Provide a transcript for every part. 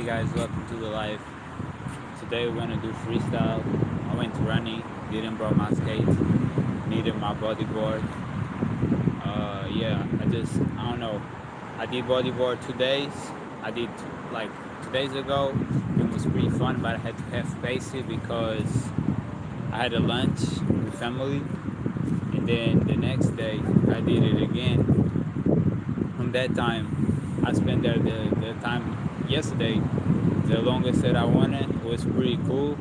Hey guys, welcome to the live. Today we're gonna do freestyle. I went running, didn't brought my skates, needed my bodyboard. Yeah, I don't know. I did bodyboard 2 days. I did like 2 days ago. It was pretty fun, but I had to half pace it because I had a lunch with family, and then the next day I did it again. From that time, I spent there the time yesterday. The longest that I wanted was pretty cool.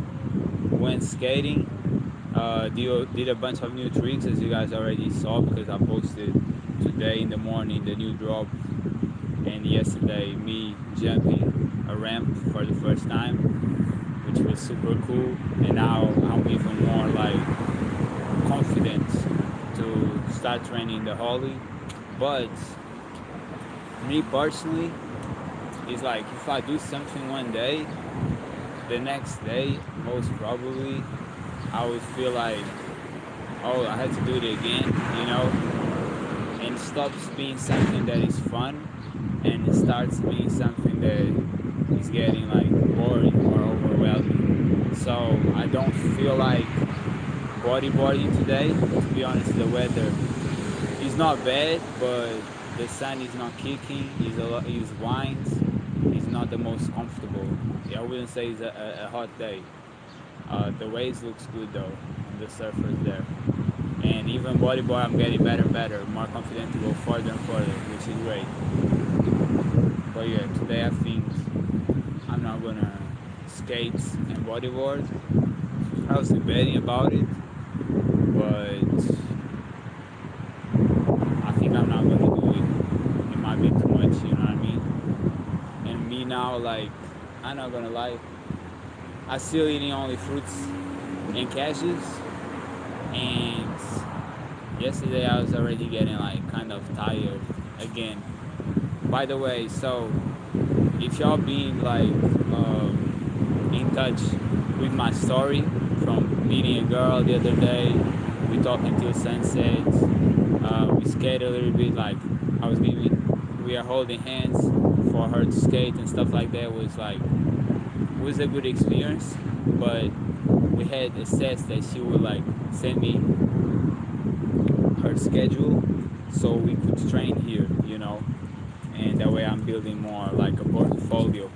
Went skating. Did a bunch of new tricks, as you guys already saw, because I posted today in the morning the new drop, and yesterday me jumping a ramp for the first time, which was super cool. And now I'm even more like confident to start training the Holly. But me personally, it's like if I do something one day, the next day most probably I would feel like, oh, I had to do it again, and it stops being something that is fun and it starts being something that is getting like boring or overwhelming. So I don't feel like bodyboarding today. To be honest, the weather is not bad, but the sun is not kicking. It's winds. It's not the most comfortable. I wouldn't say it's a hot day. The waves looks good though, the surfers there. And even bodyboard, I'm getting better and better, more confident to go further and further, which is great. But yeah, today I think I'm not gonna skate and bodyboard. I was debating about it, but I think I'm not gonna do it. It might be too much, you know what I mean? And me now, like, I'm not gonna lie, I still eating only fruits and cashews, and yesterday I was already getting like kind of tired again. By the way, so if y'all been like in touch with my story from meeting a girl the other day, we talked until sunset, we skated a little bit, like we are holding hands for her to skate and stuff like that. Was a good experience, but we had assessed that she would like send me her schedule so we could train here, and that way I'm building more like a portfolio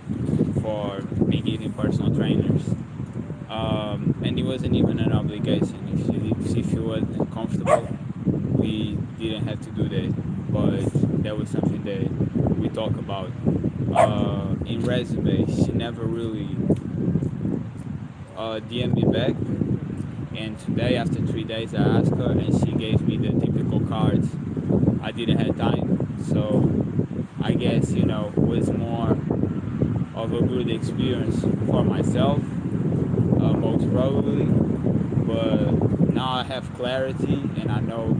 for me getting personal trainers. And it wasn't even an obligation. If she wasn't comfortable, we didn't have to do that, but that was something that we talked about. In resume, she never really DM'd me back, and today after 3 days I asked her and she gave me the typical cards. I didn't have time, so I guess it was more of a good experience for myself, most probably. But now I have clarity and I know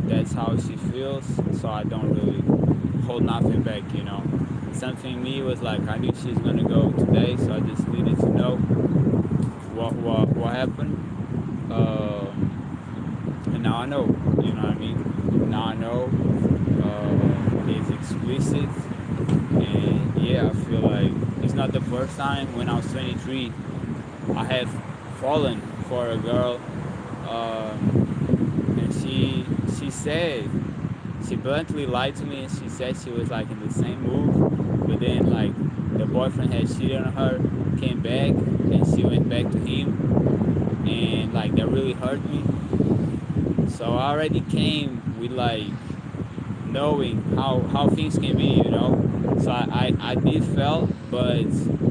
that's how she feels, so I don't really hold nothing back. Something me was like, I knew she's gonna go today, so I just needed to know what happened. And now I know, you know what I mean? Now I know it's explicit, and yeah, I feel like it's not the first time. When I was 23, I have fallen for a girl, and she said, she bluntly lied to me, and she said she was like in the same mood, but then like the boyfriend had cheated on her, came back, and she went back to him, and like that really hurt me. So I already came with like knowing how things can be, So I did felt, but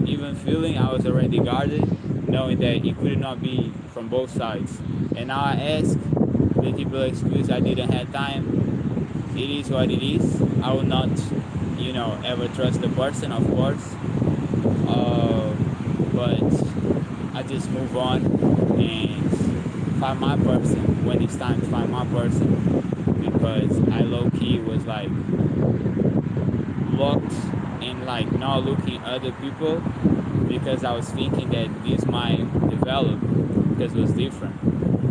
even feeling, I was already guarded, knowing that it could not be from both sides. And now I ask the typical excuse, I didn't have time. It is what it is. I will not, ever trust the person, of course. But I just move on and find my person when it's time to find my person. Because I low-key was like locked in like not looking at other people, because I was thinking that this might develop because it was different.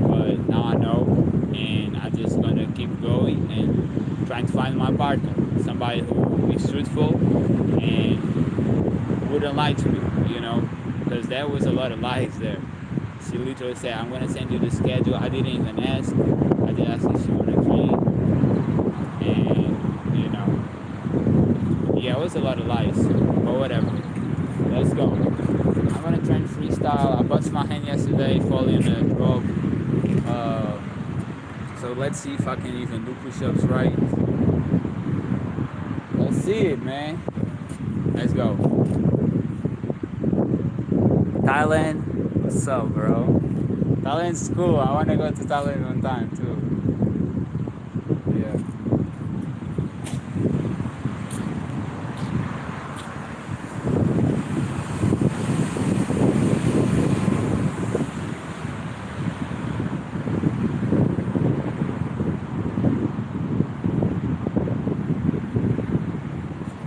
But now I know, and I'm just gonna keep going and trying to find my partner, somebody who is truthful and wouldn't lie to me, because there was a lot of lies there. She literally said, I'm going to send you the schedule. I didn't even ask. I just asked if she wanted to train. And, yeah, it was a lot of lies. But whatever. Let's go. I'm going to train freestyle. I bust my hand yesterday, falling in the rope. So let's see if I can even do push-ups right. Let's see it, man. Let's go. Thailand. What's up, bro? Thailand's cool. I want to go to Thailand one time too. Yeah.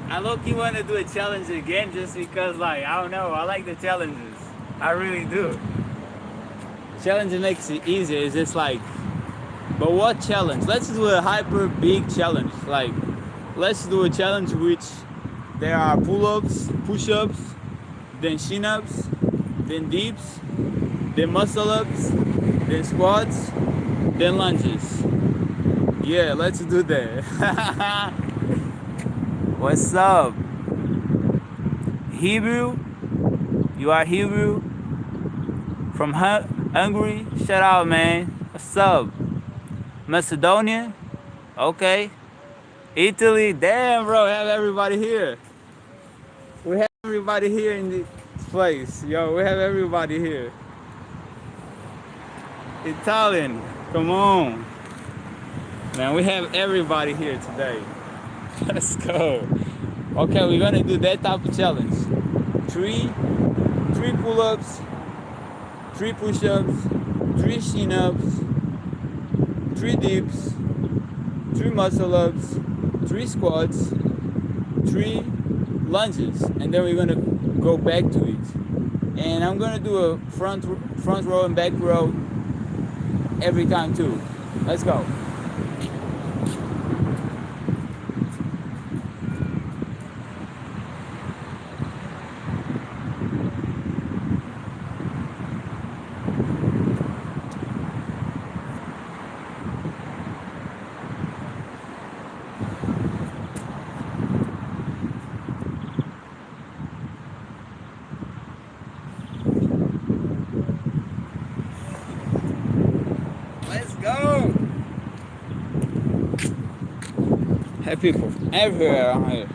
I low-key want to do a challenge again just because, I don't know, I like the challenges. I really do. Challenge makes it easier. It's just but what challenge? Let's do a hyper big challenge. Let's do a challenge which there are pull-ups, push-ups, then chin-ups, then dips, then muscle-ups, then squats, then lunges. Yeah, let's do that. What's up? Hebrew? You are Hebrew? From Hungary? Shout out, man. What's up? Macedonia? Okay. Italy? Damn, bro. We have everybody here. We have everybody here in this place. Yo, we have everybody here. Italian. Come on. Man, we have everybody here today. Let's go. Okay, we're gonna do that type of challenge. Three pull-ups, 3 push-ups, 3 chin-ups, 3 dips, 3 muscle-ups, 3 squats, 3 lunges, and then we're gonna go back to it. And I'm gonna do a front row and back row every time too. Let's go. Go! Have people everywhere around here.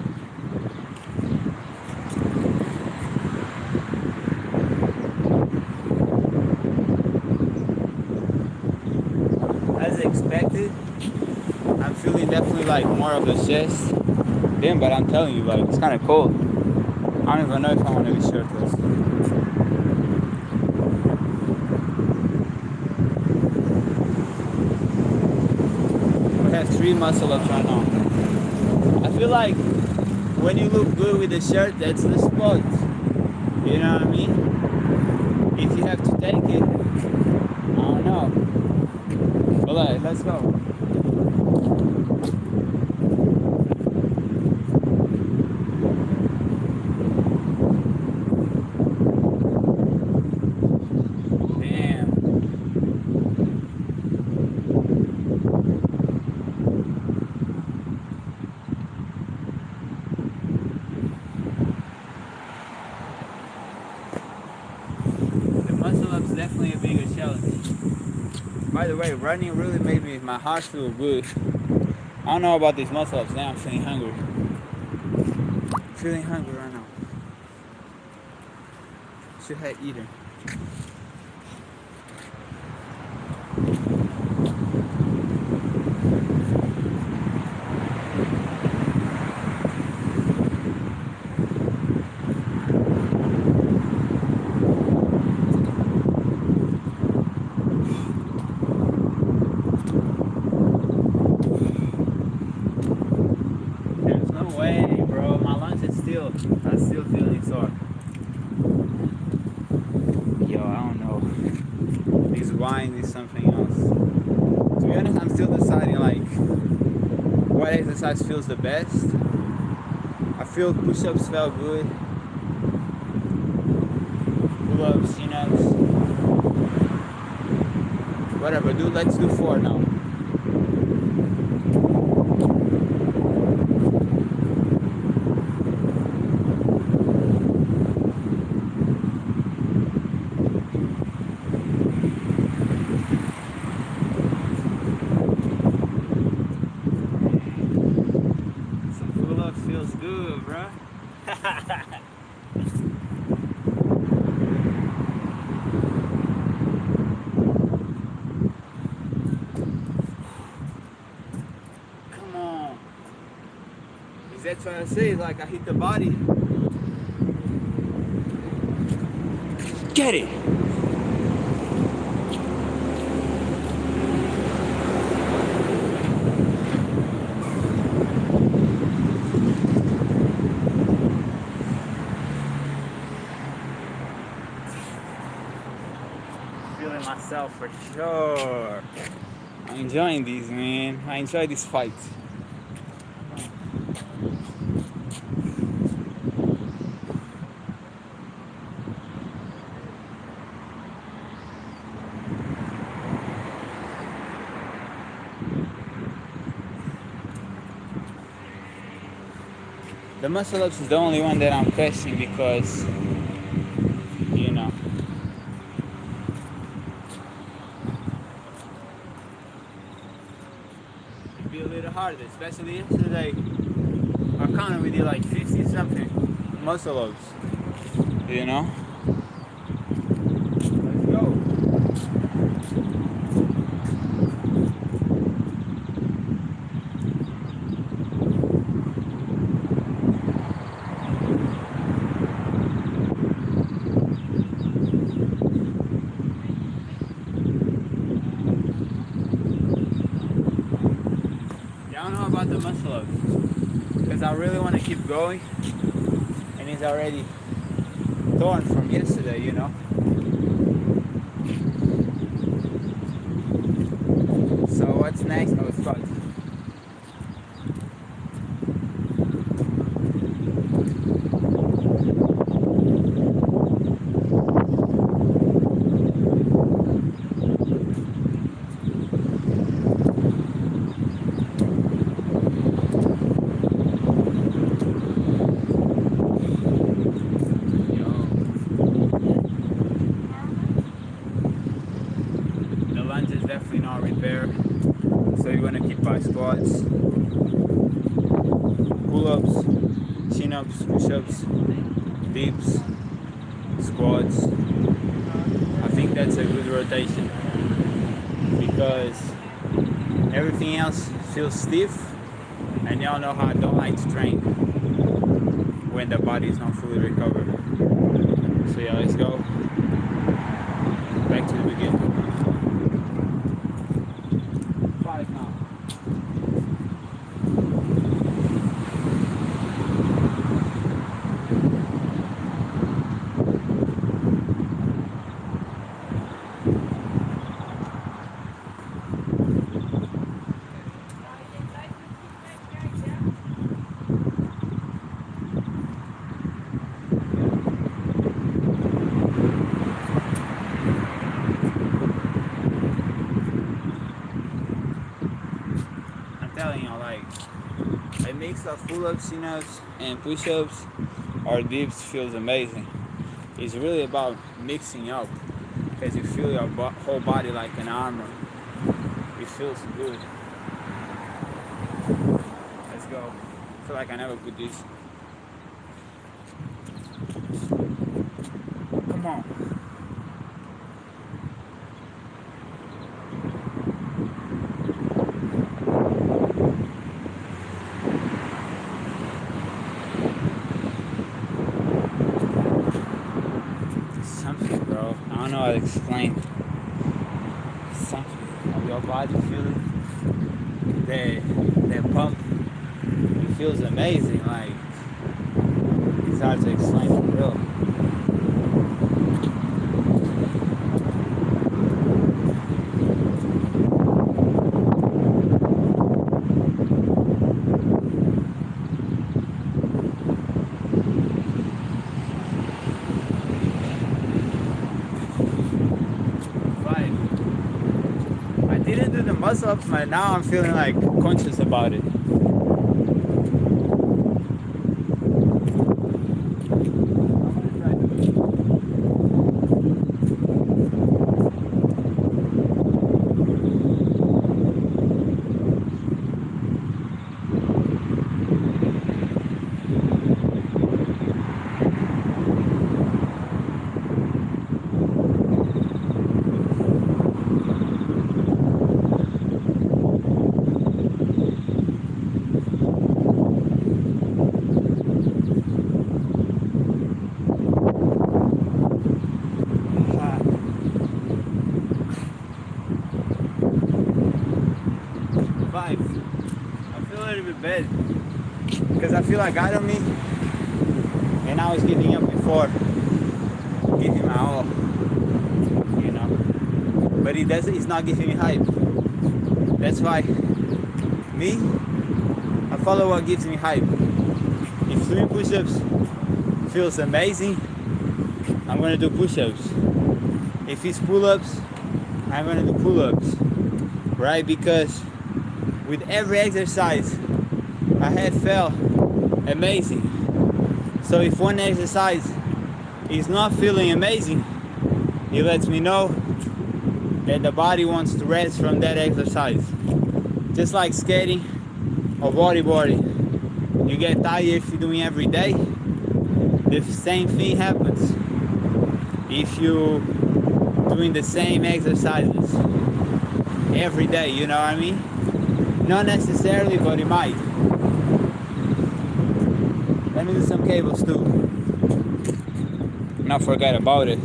As expected, I'm feeling definitely more of the chest. Damn, but I'm telling you, it's kind of cold. I don't even know if I want to be shirtless. Have 3 muscle-ups right now. I feel like when you look good with the shirt, that's the spot. You know what I mean? If you have to take it, I don't know. But let's go. Muscle-ups definitely a bigger challenge. By the way, running really made my heart feel good. I don't know about these muscle-ups. Now I'm feeling hungry. Feeling hungry right now. Should have eaten. I'm still feeling sore. Yo, I don't know. This wine is something else. To be honest, I'm still deciding what exercise feels the best. I feel push-ups felt good. pull-ups, chin-ups, whatever. Let's do 4 now. Some pull-ups feels good, bruh. Come on. Is that trying to say like I hit the body? Get it! Feeling myself for sure. I'm enjoying these, man. I enjoy this fight. The muscle ups is the only one that I'm questioning because, you know, it'd be a little harder, especially yesterday. I counted we did like 50 something muscle ups, you know. Let's go. I don't know about the muscle ups because I really want to keep going, and it's already torn from yesterday, you know. So what's next? Oh, squats. Definitely not repair, so you want to keep by squats, pull-ups, chin-ups, push-ups, dips, squats. I think that's a good rotation because everything else feels stiff, and y'all know how I don't like to train when the body is not fully recovered. So yeah, let's go back to the beginning. Telling y'all, like, a mix of pull-ups, chin-ups, and push-ups or dips feels amazing. It's really about mixing up because you feel your whole body like an armor. It feels good. Let's go. I feel like I never put this. Come on. Bro, I don't know how to explain. Something of your body feeling that pump. It feels amazing. Like, it's hard to explain for real. muscle-ups, but now I'm feeling like conscious about it. Five. I feel a little bit bad because I feel like God on me, and I was giving up before, giving my all, you know. But he doesn't. He's not giving me hype. That's why me, I follow what gives me hype. If 3 push-ups feels amazing, I'm gonna do push-ups. If it's pull-ups, I'm gonna do pull-ups, right? Because with every exercise, I have felt amazing. So if one exercise is not feeling amazing, it lets me know that the body wants to rest from that exercise. Just like skating or bodyboarding, you get tired if you're doing every day. The same thing happens if you're doing the same exercises every day, you know what I mean? Not necessarily, but it might. Let me do some cables too. Not forget about it.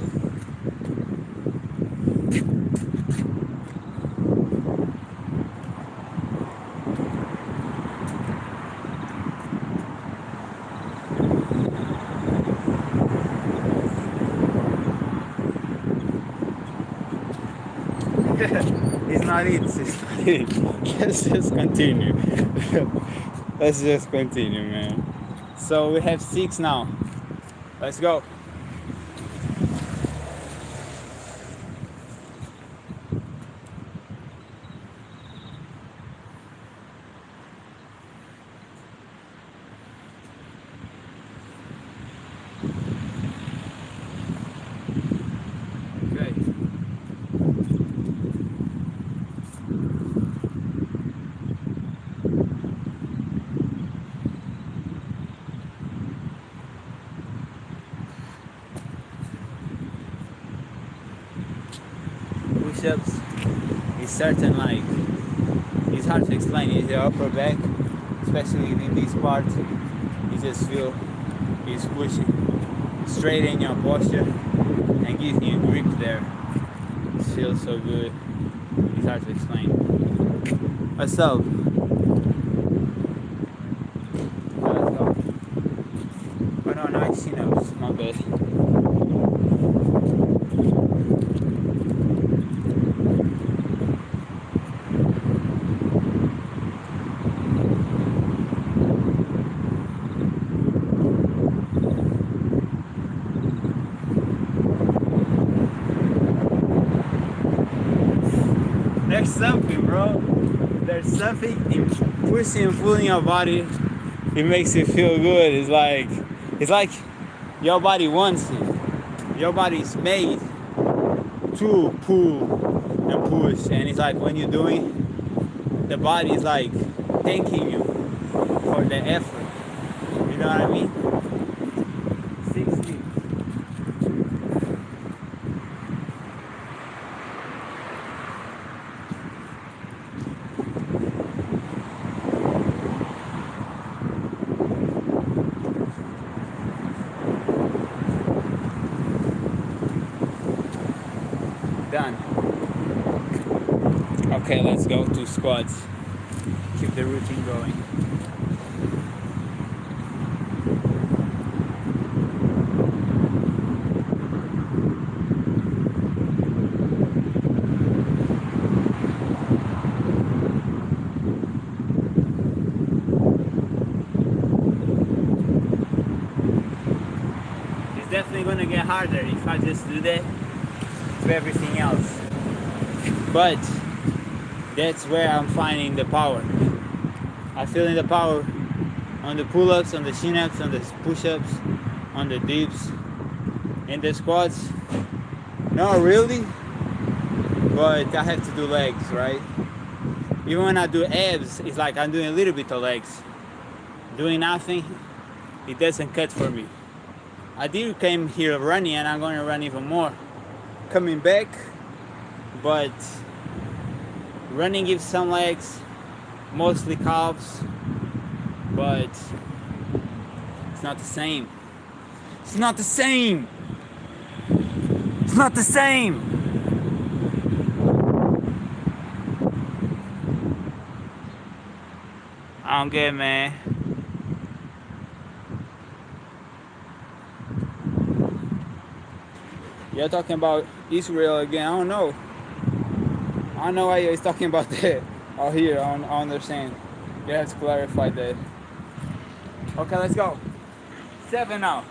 It's not it. Let's just continue. Let's just continue, man. So we have 6 now. Let's go. Okay. Push-ups is certain, like, it's hard to explain. It's the upper back, especially in this part. You just feel it's pushing straight in your posture and giving you grip there. It feels so good. It's hard to explain. What's up? Let's go. Oh no, I see those. My bad. There's something, bro. There's something in pushing and pulling your body. It makes you feel good. It's like your body wants it. Your body is made to pull and push, and it's like when you're doing, the body is like thanking you for the effort. You know what I mean? 60. Done. Okay, let's go to squats. Keep the routine going. It's definitely gonna get harder if I just do that to everything else. But That's where I'm finding the power. I feeling the power on the pull-ups, on the chin-ups, on the push-ups, on the dips, and the squats. Not really, but I have to do legs, right? Even when I do abs, it's like I'm doing a little bit of legs. Doing nothing, it doesn't cut for me. I did came here running, and I'm going to run even more coming back, but running gives some legs, mostly calves, but it's not the same. It's not the same. It's not the same. I don't get it, man. You're talking about Israel again. I don't know. I don't know why you're talking about that out here. I don't understand. You have to clarify that. Okay, let's go. 7 now.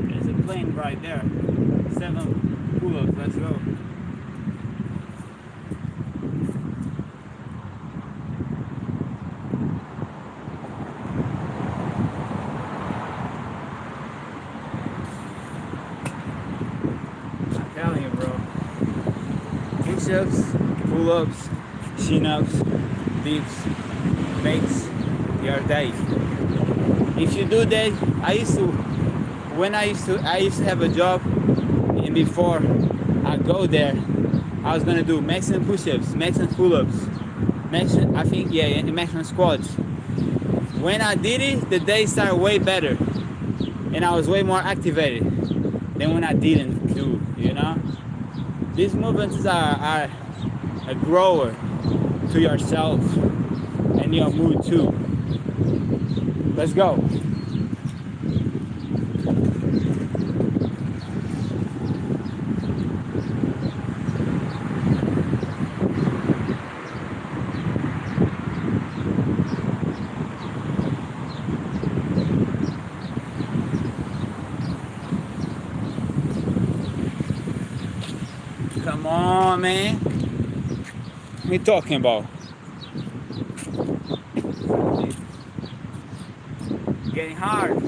There's a plane right there. 7 pull-ups. Let's go. I'm telling you, bro. Push-ups, pull-ups, chin-ups, dips makes your day. If you do that, I used to have a job, and before I go there, I was gonna do maximum push-ups, maximum pull-ups, maximum, I think, yeah, and maximum squats. When I did it, the day started way better, and I was way more activated than when I didn't do, you know? These movements are a grower to yourself and your mood too. Let's go. Come on, man. What are you talking about? Getting hard.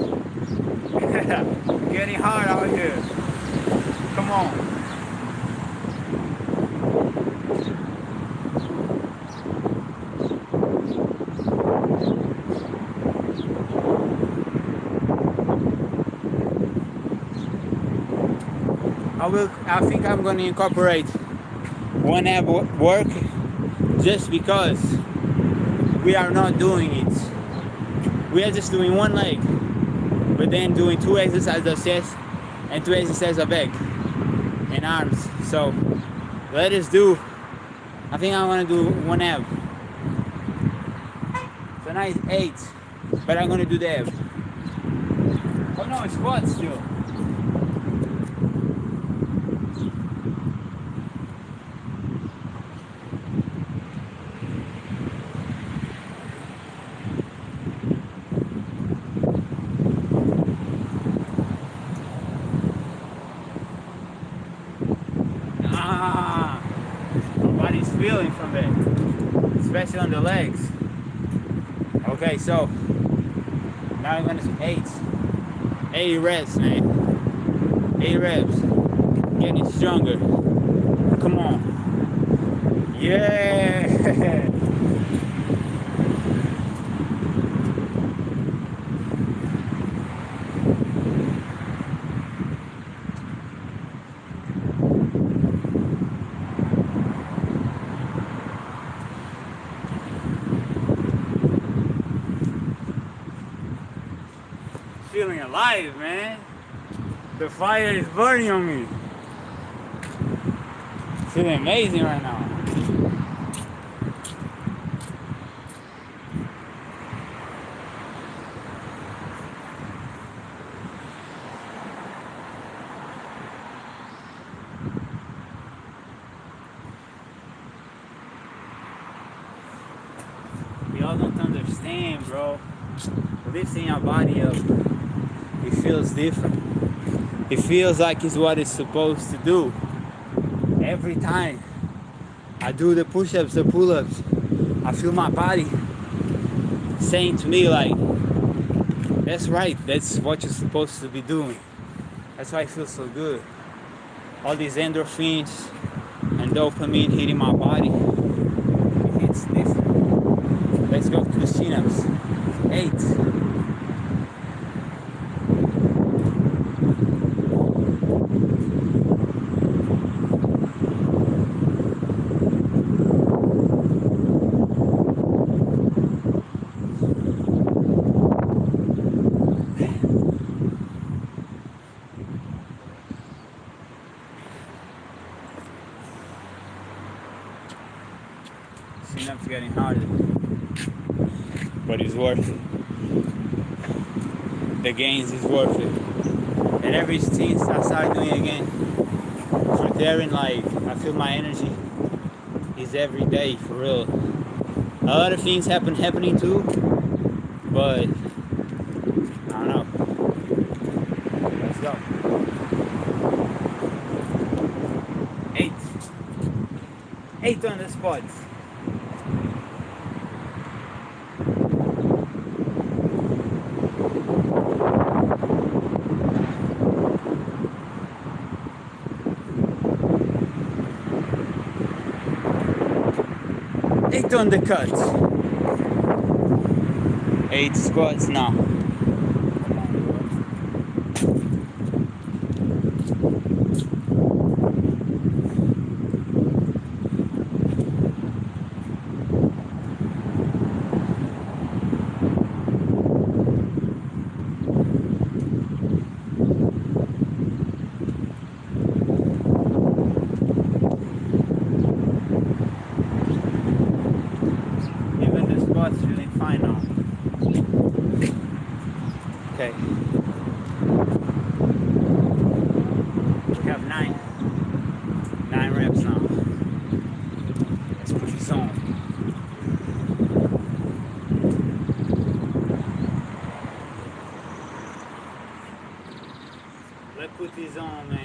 Getting hard out here. Come on. I think I'm going to incorporate one ab work just because we are not doing it. We are just doing one leg, but then doing 2 exercises of chest and 2 exercises of back and arms. So let us do, I think I want to do one ab. So now it's 8, but I'm going to do the ab. Oh no, it's squat still. My body's feeling from it, especially on the legs. Okay, so now I'm gonna 8 reps, man. 8 reps, getting stronger. Come on, yeah. Feeling alive, man. The fire is burning on me. Feeling amazing right now. Y'all don't understand, bro. Lifting your body up, it feels different. It feels like it's what it's supposed to do. Every time I do the push-ups, the pull-ups, I feel my body saying to me like, that's right, that's what you're supposed to be doing. That's why it feels so good. All these endorphins and dopamine hitting my body, it hits different. Let's go to the chin-ups. 8. Chin-ups getting harder, but it's worth it. The gains is worth it. And every since I started doing it again, for daring, like I feel my energy is every day for real. A lot of things happening too, but I don't know. Let's go. 8. 8 on the spots. On the cut. 8 squats now. Feeling fine now. Okay. We have 9 reps now. Let's put this on. Let's put this on, man.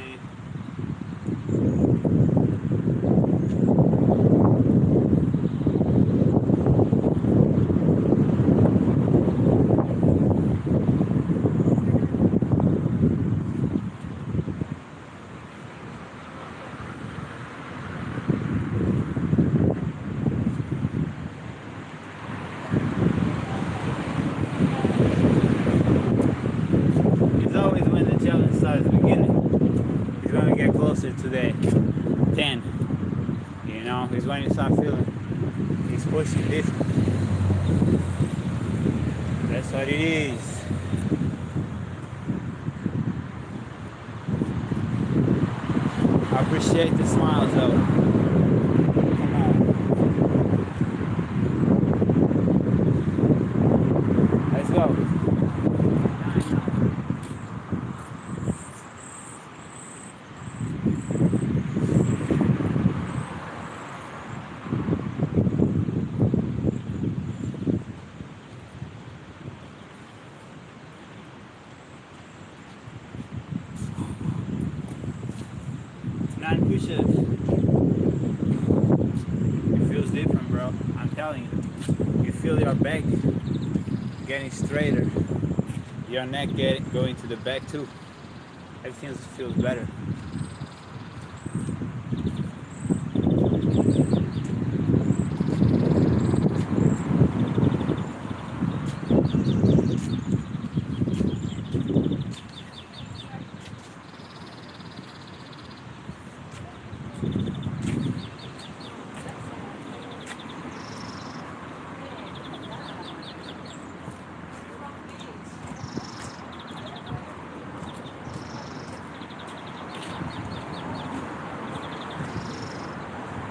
It's gonna get closer to the 10. You know, it's when you start feeling it's pushing different. That's what it is. I appreciate the smiles though. Come on. Let's go. Push-ups. It feels different, bro. I'm telling you. You feel your back getting straighter. Your neck going to the back too. Everything feels better.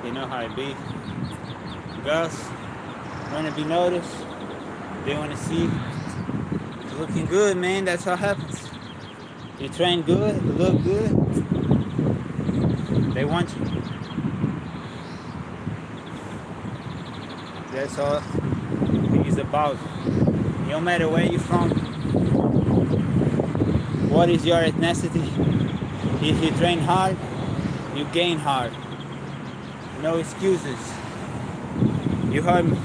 You know how it be. Girls want to be noticed. They want to see you looking good, man. That's what happens. You train good, you look good. They want you. That's all. You is about. No matter where you're from, what is your ethnicity, if you train hard, you gain hard. No excuses. You heard me.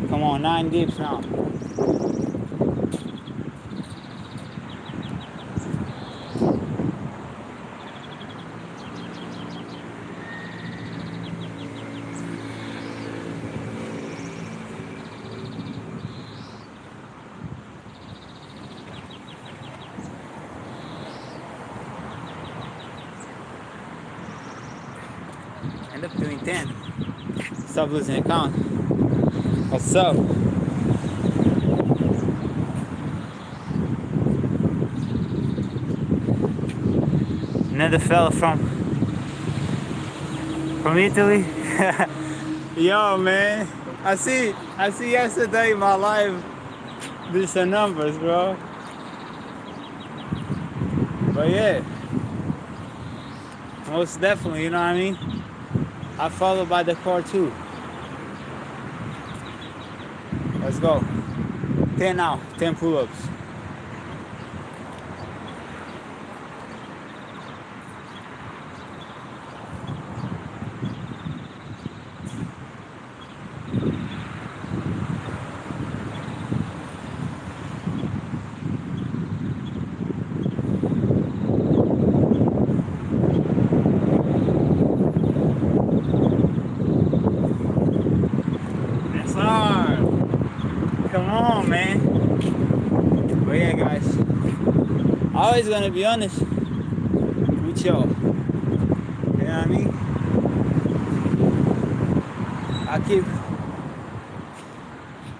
Come on, 9 dips now. End up doing 10. Stop losing count. What's up? Another fella from Italy. Yo, man, I see yesterday in my life there's some numbers, bro. But yeah, most definitely, you know what I mean? I follow by the core too. Let's go. 10 now, 10 pull-ups. That's hard. Come on, man. But yeah, guys, always gonna be honest with y'all. You know what I mean? I keep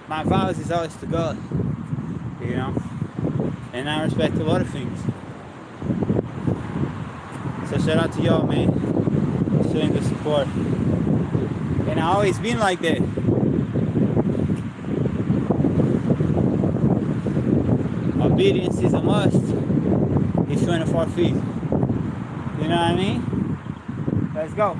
my vows is always to God, you know, and I respect a lot of things. So shout out to y'all, man, showing the support. And I always been like that. Obedience is a must. It's 24 feet. You know what I mean? Let's go.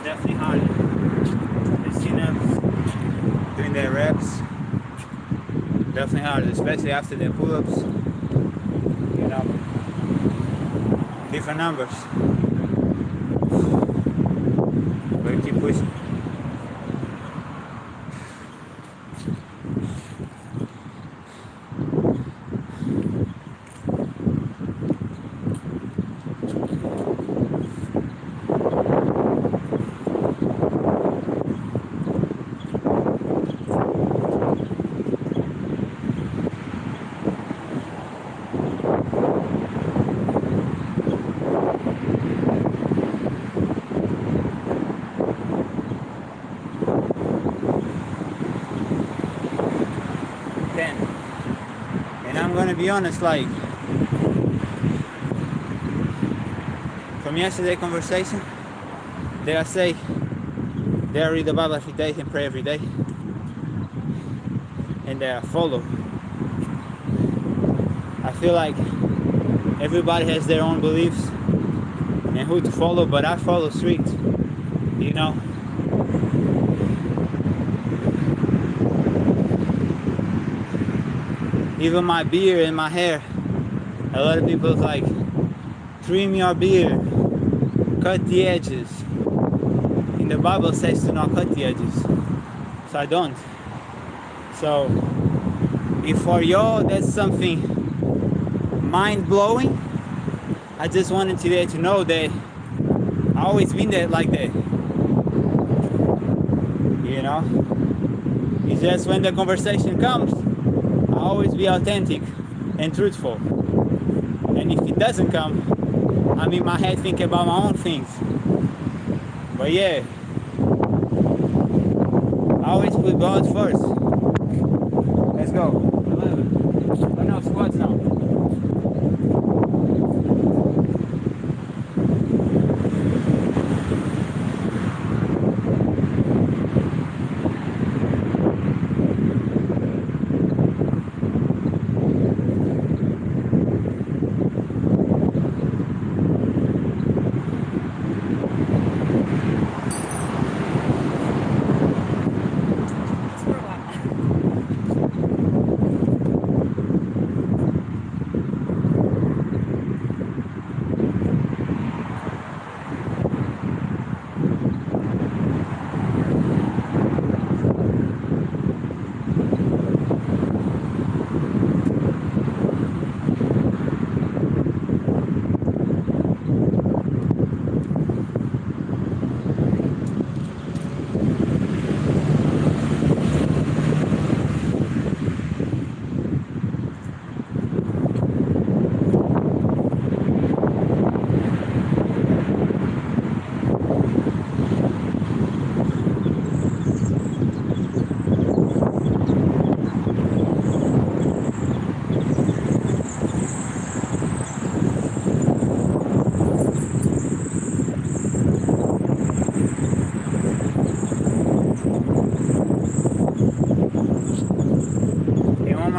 Definitely harder. The chin-ups, doing their reps, definitely harder, especially after their pull-ups. You know, different numbers. But keep pushing. And I'm gonna be honest, like from yesterday's conversation, they say they read the Bible every day and pray every day, and they follow. I feel like everybody has their own beliefs and who to follow, but I follow strict, you know. Even my beard and my hair, a lot of people like trim your beard, cut the edges. In the Bible says to not cut the edges, so I don't. So if for y'all that's something mind-blowing, I just wanted today to know that I always been there like that. You know? It's just when the conversation comes, I always be authentic and truthful. And if it doesn't come, I'm in my head thinking about my own things. But yeah, I always put God first. Let's go. 11. Oh no, squats now.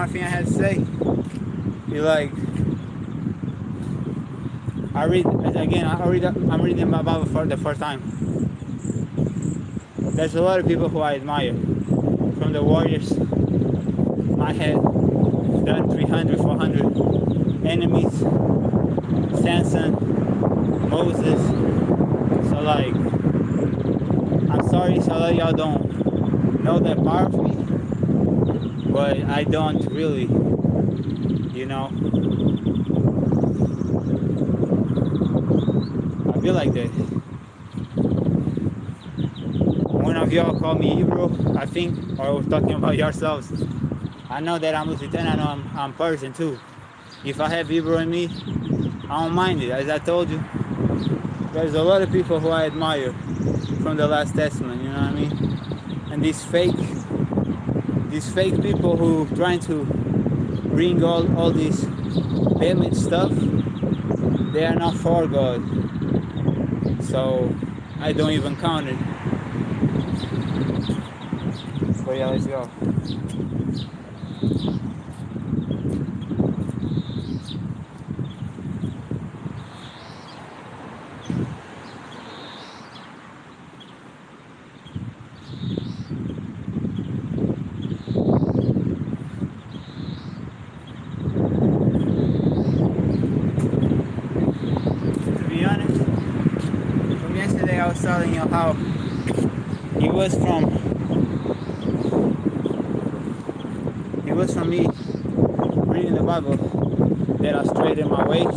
Thing I had to say, be like, I'm reading my Bible for the first time. There's a lot of people who I admire, from the warriors. I had done 300, 400 enemies, Samson, Moses. So like, I'm sorry, so a lot of y'all don't know that part of me. But I don't really, you know. I feel like that. One of y'all called me Hebrew, I think, or was talking about yourselves. I know that I'm Lusitano, I know I'm Persian too. If I have Hebrew in me, I don't mind it. As I told you, there's a lot of people who I admire from the Last Testament, you know what I mean? And these fake people who trying to bring all this damaged stuff, they are not for God. So I don't even count it. So yeah, let's go. I was telling you how it was from me reading the Bible that I straightened my ways.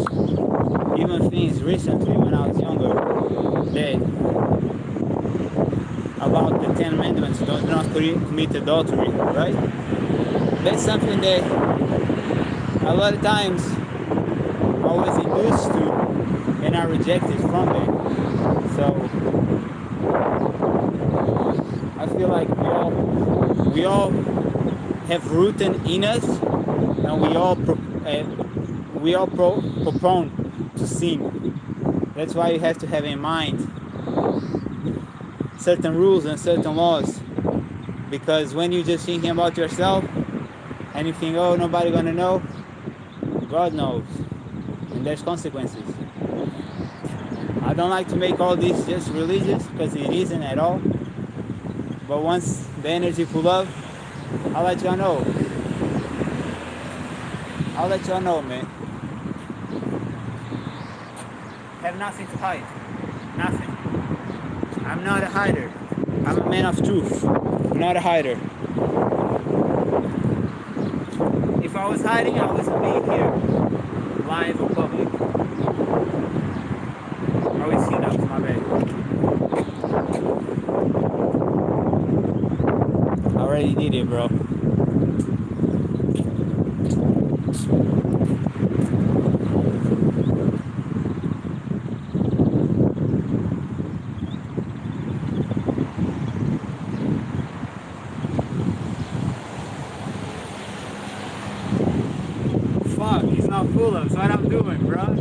Even things recently when I was younger, that about the 10 Commandments, do not commit adultery, right? That's something that a lot of times I was induced to and I rejected from it. So I feel like we all have rooted in us, and we all prone to sin. That's why you have to have in mind certain rules and certain laws, because when you're just thinking about yourself and you think, oh, nobody gonna know, God knows, and there's consequences. I don't like to make all this just religious, because it isn't at all. But once the energy pull up, I'll let y'all know. I'll let y'all know, man. have nothing to hide. Nothing. I'm not a hider. I'm a man of truth. I'm not a hider. If I was hiding, I wouldn't be here, live or public. I always see that, my bad. I already did it, bro. Fuck, he's not full of, so what I'm doing, bro?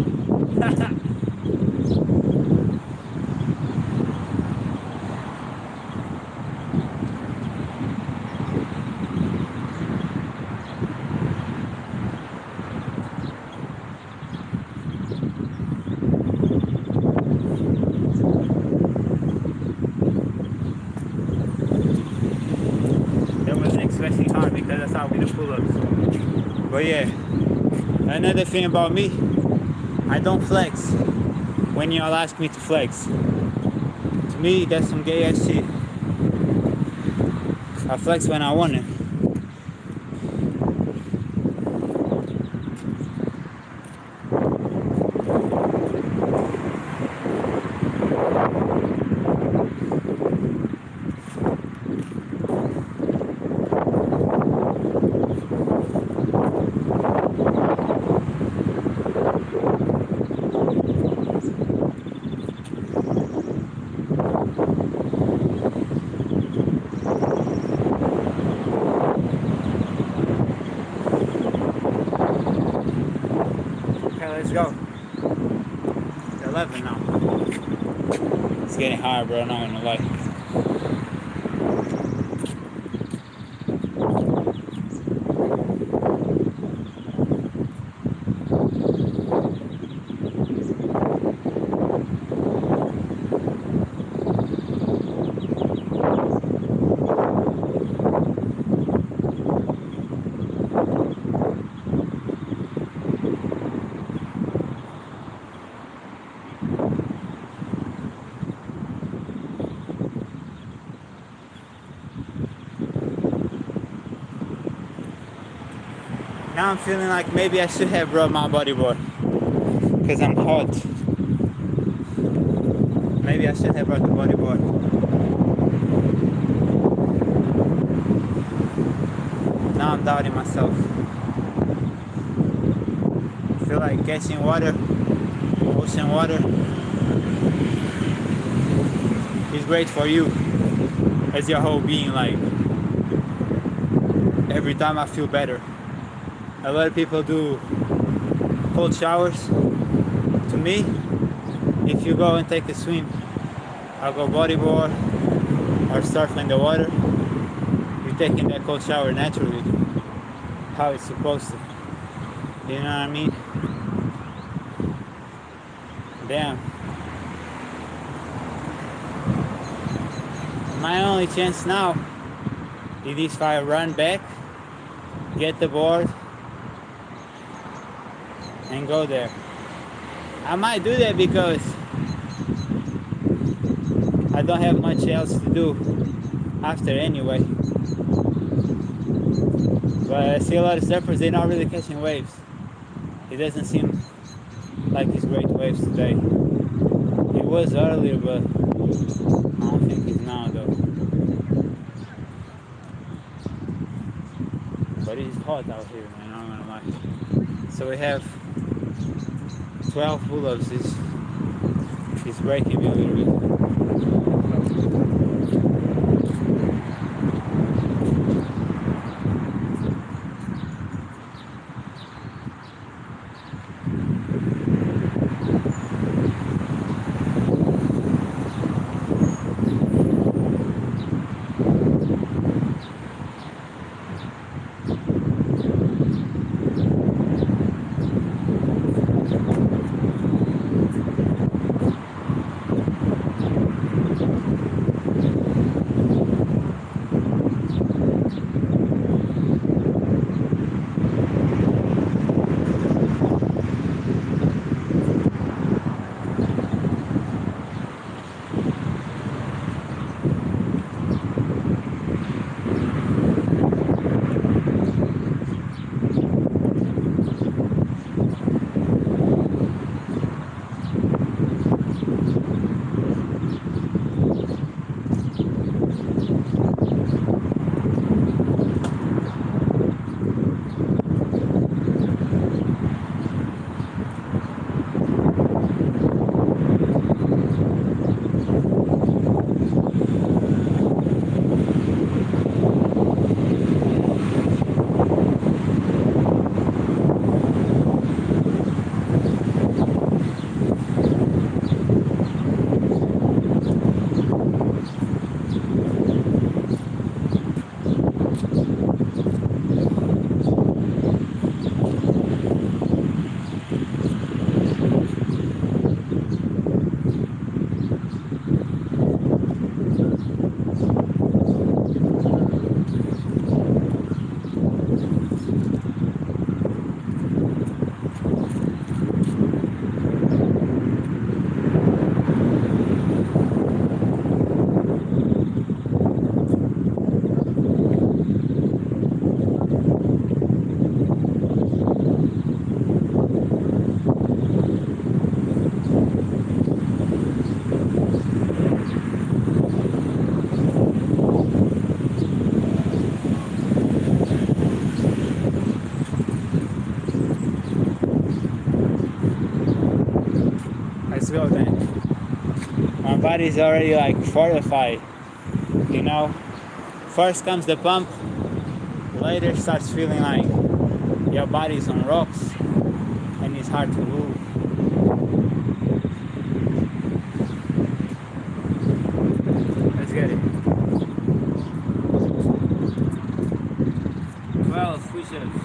That wasn't expecting hard because that's how we do pull-ups. But yeah, another thing about me, I don't flex when y'all ask me to flex. To me, that's some gay ass shit. I flex when I want it. Let's go. 11 now. It's getting higher, bro. I'm not gonna lie. Now I'm feeling like maybe I should have brought my bodyboard because I'm hot. Maybe I should have brought the bodyboard. Now I'm doubting myself. I feel like catching water, ocean water, is great for you as your whole being. Like every time I feel better. A lot of people do cold showers. To me, if you go and take a swim, I'll go bodyboard or surf in the water, you're taking that cold shower naturally, how it's supposed to. You know what I mean? Damn. My only chance now is if I run back, get the board, and go there. I might do that because I don't have much else to do after anyway. But I see a lot of surfers, they're not really catching waves. It doesn't seem like it's great waves today. It was earlier, but I don't think it's now though. But it's hot out here, man, I'm not gonna lie. So we have 12 pull-ups. It's breaking me a little bit. let's go then. My body's already like fortified, you know. First comes the pump, later starts feeling like your body's on rocks and it's hard to move. Let's get it. 12 push-ups.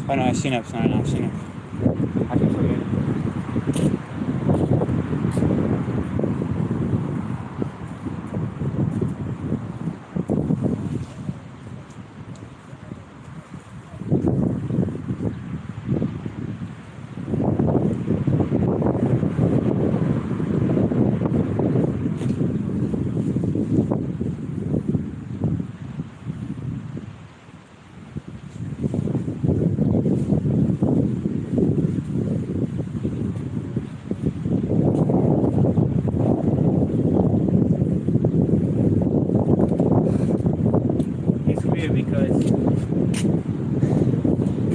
Oh no, chin-ups, no, chin-ups. I can forget it. Because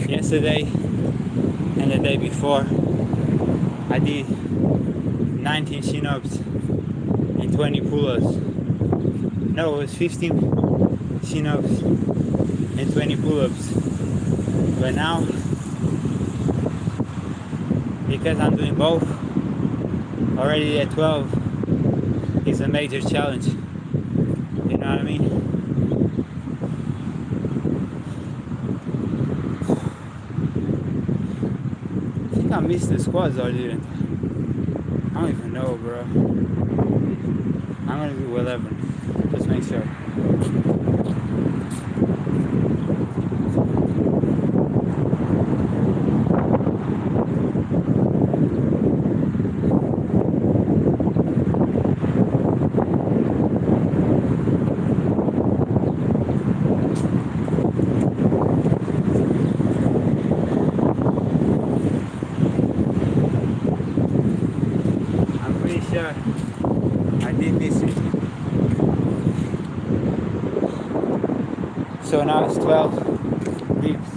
yesterday and the day before I did 19 chin-ups and 20 pull-ups. No, it was 15 chin-ups and 20 pull-ups. But now, because I'm doing both, already at 12 is a major challenge. You know what I mean? I missed the squats or didn't I? Don't even know, bro. I'm gonna do 11. Just make sure. I did miss it. So now it's 12 dips.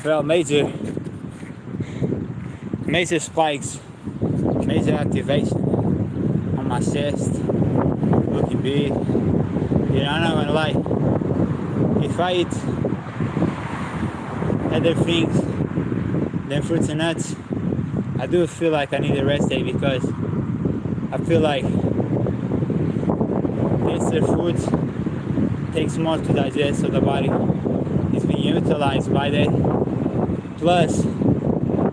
Felt major spikes, major activation on my chest, looking big. You know, I'm not gonna lie. If I eat other things than fruits and nuts, I do feel like I need a rest day because I feel like denser foods takes more to digest, so the body is being utilized by that. Plus,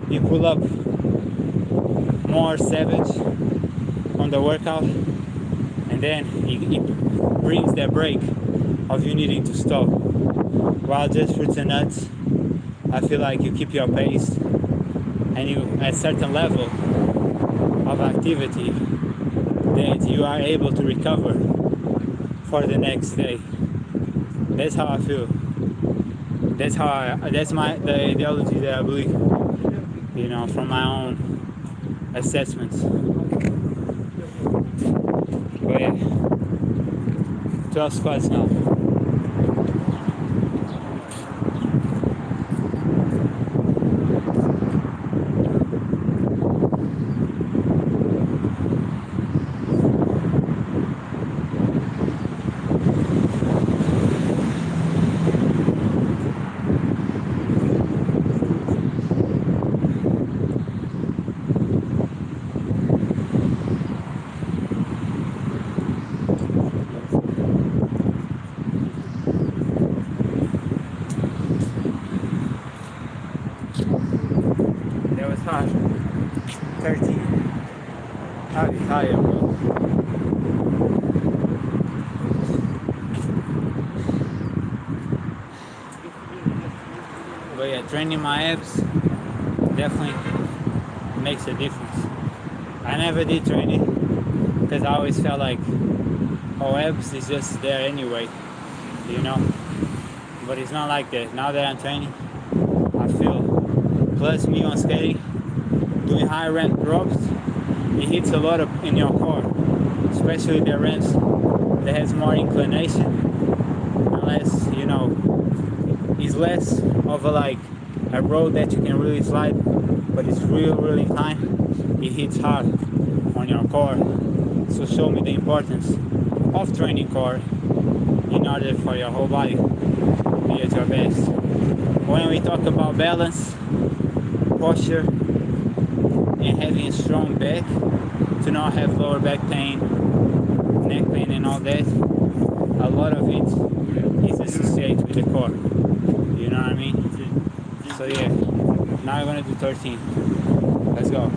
you pull up more savage on the workout, and then it brings that break of you needing to stop. While just fruits and nuts, I feel like you keep your pace, and you at certain level of activity that you are able to recover for the next day. That's how I feel. That's the ideology that I believe, from my own assessments. But yeah, 12 squats now. That was hard. 13. I'll be tired, bro. But yeah, training my abs definitely makes a difference. I never did train it because I always felt like, abs is just there anyway, But it's not like that. Now that I'm training, I feel, plus me on skating, doing high ramp drops, it hits a lot in your core, especially the ramps that has more inclination, unless, it's less of a road that you can really slide, but it's really inclined. It hits hard on your core. So show me the importance of training core in order for your whole body to be at your best. When we talk about balance, posture, and having a strong back, to not have lower back pain, neck pain and all that, a lot of it is associated with the core. You know what I mean? So yeah, now I'm gonna do 13. Let's go.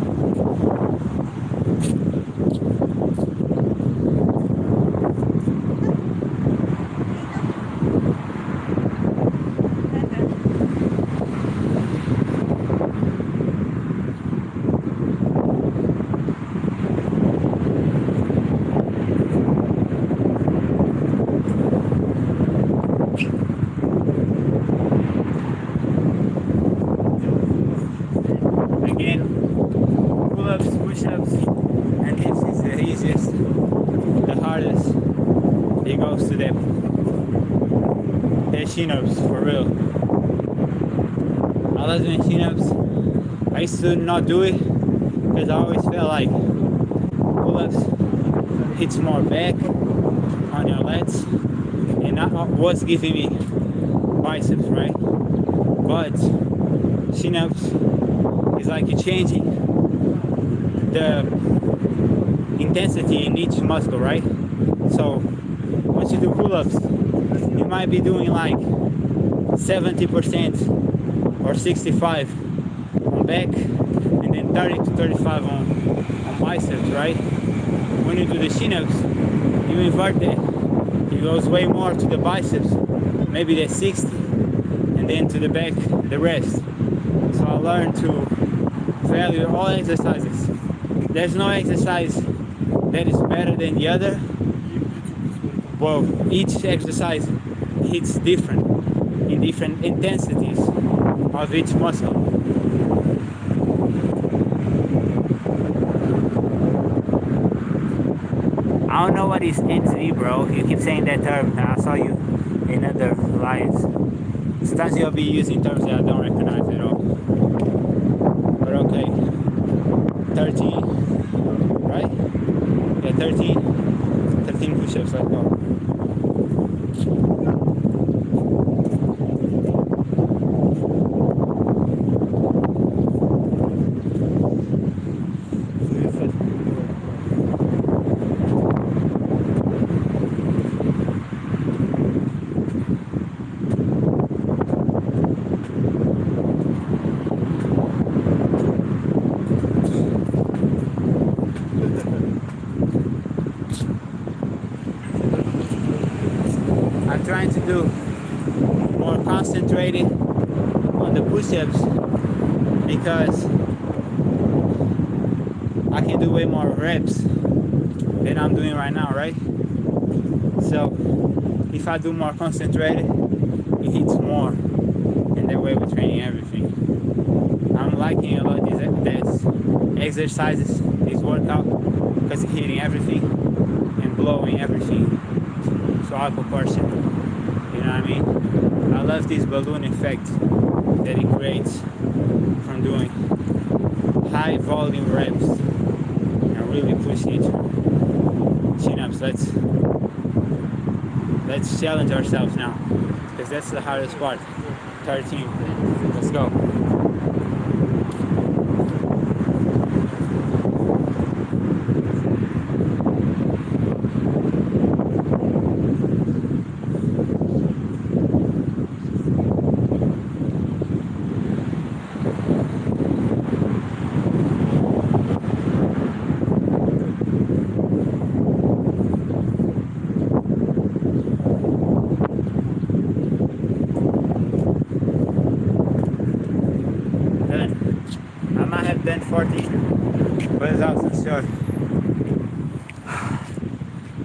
Push-ups, and this is the easiest, the hardest. It goes to the chin-ups, for real. I love doing chin-ups. I used to not do it because I always felt like pull-ups hits more back on your lats, and that was giving me biceps, right? But chin-ups is like you're changing the intensity in each muscle, right? So once you do pull-ups, you might be doing like 70% or 65 on back, and then 30 to 35 on biceps, right? When you do the chin-ups, you invert it. It goes way more to the biceps, maybe the 60, and then to the back, the rest. So I learned to value all exercises. There's no exercise that is better than the other. Well, each exercise hits different, in different intensities of each muscle. I don't know what is intensity, bro. You keep saying that term. I saw you in other lives. Sometimes you'll be using terms that I don't recognize at all. But okay, 13, right? Yeah, 13 push-ups, let's go. do more concentrated on the push-ups because I can do way more reps than I'm doing right now, right? So if I do more concentrated, it hits more, and that way we're training everything. I'm liking a lot these exercises, this workout, because it's hitting everything and blowing everything. So I proportion, you know what I mean? I love this balloon effect that it creates from doing high volume reps and really pushing it. Chin-ups, let's challenge ourselves now, because that's the hardest part. 13, let's go. I might have done 14, but I wasn't sure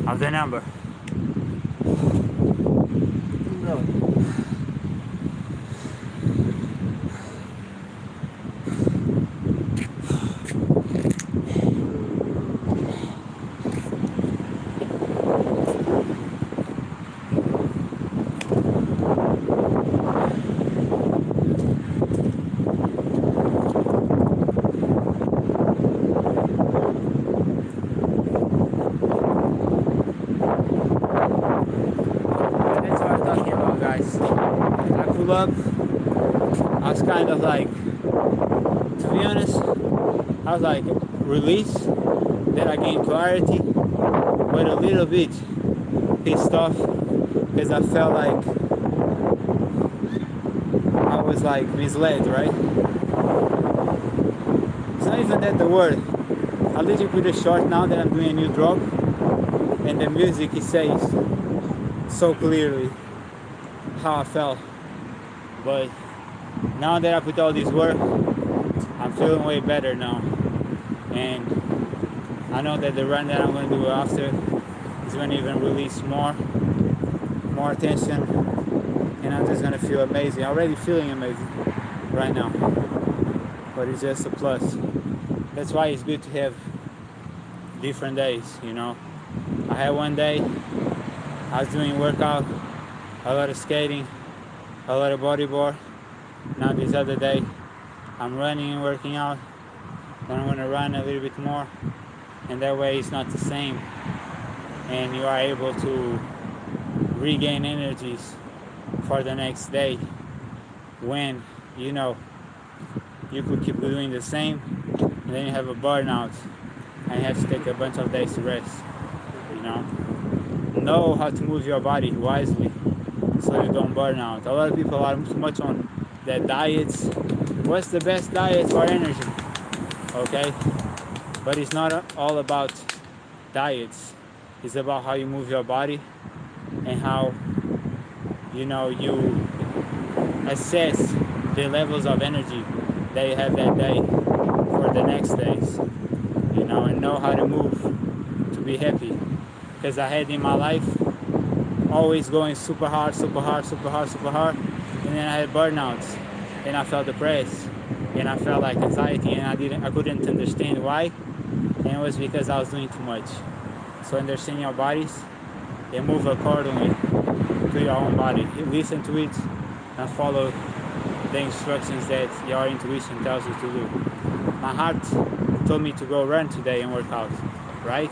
of the number. No. That's what I'm talking about, guys. I pull up, I was kind of like, to be honest, I was like, release, then I gained clarity, but a little bit pissed off because I felt like I was like misled, right? It's not even that the word. I literally put a short now that I'm doing a new drop, and the music it says so clearly how I felt. But now that I put all this work, I'm feeling way better now. And I know that the run that I'm going to do after is going to even release more tension, and I'm just going to feel amazing. I'm already feeling amazing right now, but it's just a plus. That's why it's good to have different days, you know. I had one day I was doing workout, a lot of skating, a lot of bodyboard. Now this other day I'm running and working out, then I'm going to run a little bit more, and that way it's not the same, and you are able to regain energies for the next day when you know you could keep doing the same, and then you have a burnout and you have to take a bunch of days to rest. You know how to move your body wisely so you don't burn out. A lot of people are too much on their diets. What's the best diet for energy? Okay, but it's not all about diets. It's about how you move your body and how you assess the levels of energy that you have that day for the next days, and know how to move to be happy. Because I had in my life always going super hard, and then I had burnouts, and I felt depressed, and I felt like anxiety, and I couldn't understand why, and it was because I was doing too much. So understand your bodies and move accordingly to your own body. Listen to it and follow the instructions that your intuition tells you to do. My heart told me to go run today and work out, right?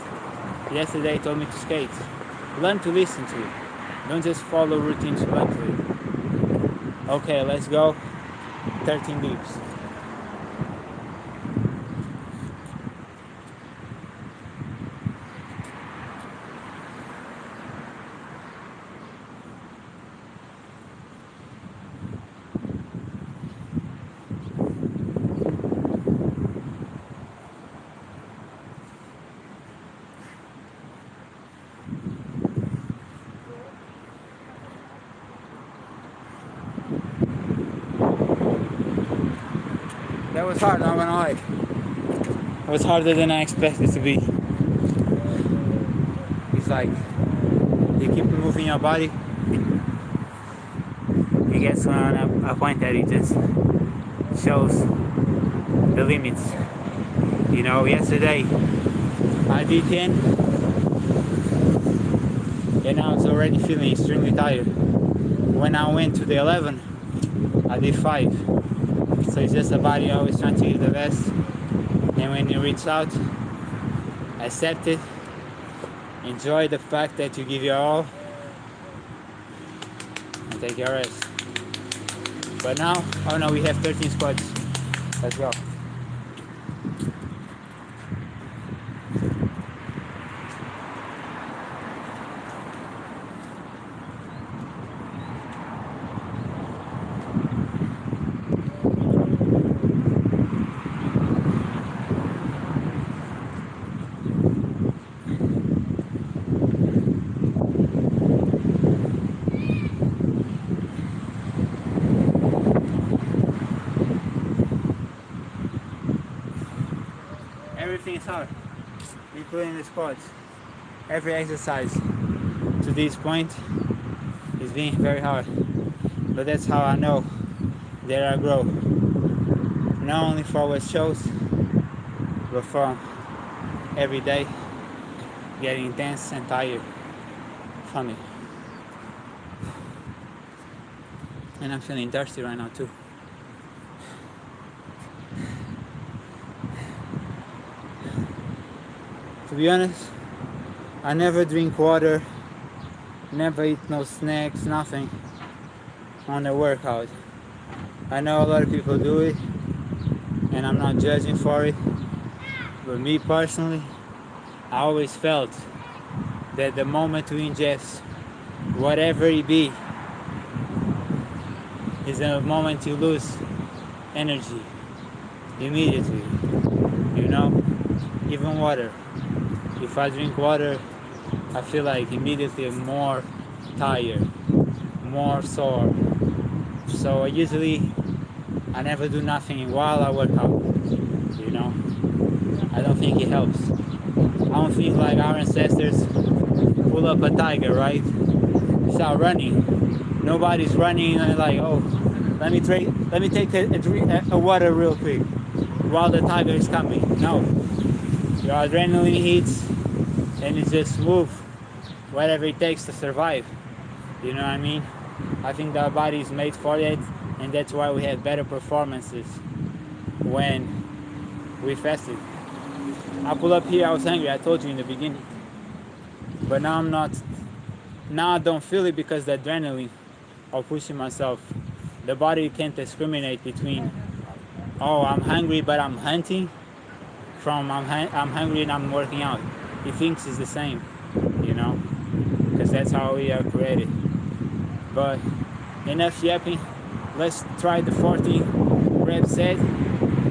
Yesterday it told me to skate. Learn to listen to it. Don't just follow routines blindly. Okay, let's go. 13 dips. That was hard, I'm not gonna lie. It was harder than I expected to be. It's like you keep moving your body, it gets on a point that it just shows the limits. You know, yesterday I did 10 and I was already feeling extremely tired. When I went to the 11, I did 5. So it's just the body always trying to give the best. And when you reach out, accept it, enjoy the fact that you give your all, and take your rest. But now, oh no, we have 13 squats. Let's go. Everything is hard, including the squats. Every exercise to this point is being very hard. But that's how I know that I grow. Not only for what shows, but from every day getting intense and tired from it. And I'm feeling thirsty right now too. To be honest, I never drink water, never eat no snacks, nothing on the workout. I know a lot of people do it, and I'm not judging for it, but me personally, I always felt that the moment to ingest whatever it be is the moment you lose energy immediately, you know, even water. If I drink water, I feel like immediately I'm more tired, more sore. So I never do nothing while I work out, you know. I don't think it helps. I don't think like our ancestors pull up a tiger, right? Start running. Nobody's running and like, oh, let me take a water real quick while the tiger is coming. No. Your adrenaline hits and it just move whatever it takes to survive. You know what I mean? I think our body is made for that, and that's why we have better performances when we fasted. I pull up here, I was hungry, I told you in the beginning. But now I'm not. Now I don't feel it because the adrenaline of pushing myself. The body can't discriminate between, oh, I'm hungry but I'm hunting, from I'm hungry and I'm working out. He thinks it's the same, you know, because that's how we are created. But enough yapping. Let's try the 40 rep set.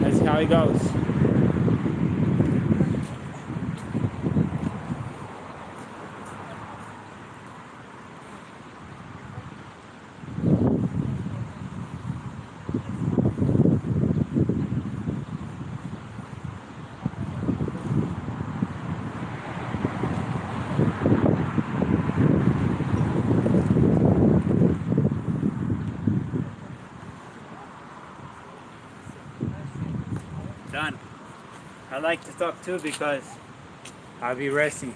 Let's see how it goes. Done. I like to talk too because I'll be resting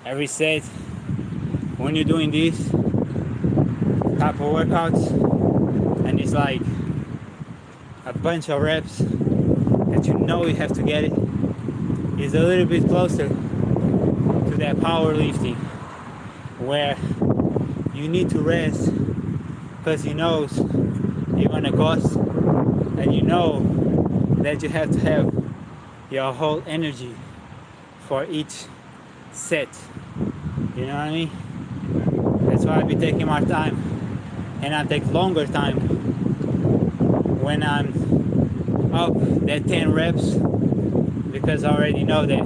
every set. When you're doing these type of workouts and it's like a bunch of reps that you know you have to get it, is a little bit closer to that powerlifting where you need to rest because you know you're gonna cost, and you know that you have to have your whole energy for each set. You know what I mean? That's why I be taking my time, and I take longer time when I'm up that 10 reps because I already know that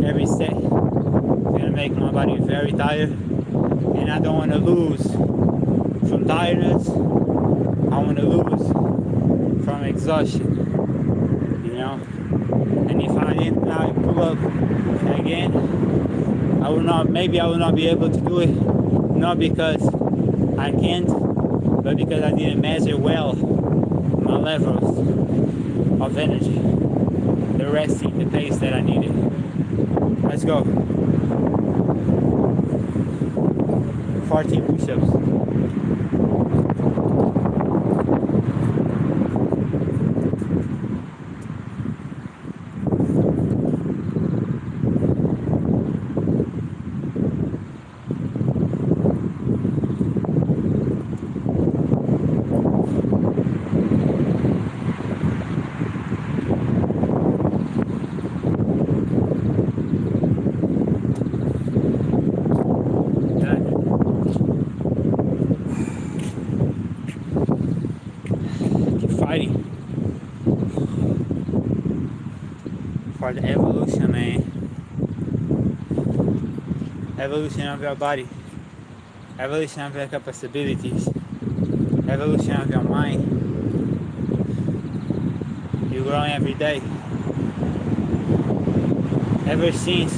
every set is gonna make my body very tired, and I don't want to lose from tiredness. I want to lose from exhaustion, you know. And if I didn't now pull up again, maybe I will not be able to do it, not because I can't, but because I didn't measure well my levels of energy, the resting, the pace that I needed. Let's go. 14 push-ups. Fighting for the evolution, man. Evolution of your body, evolution of your capabilities, evolution of your mind. You're growing every day. Ever since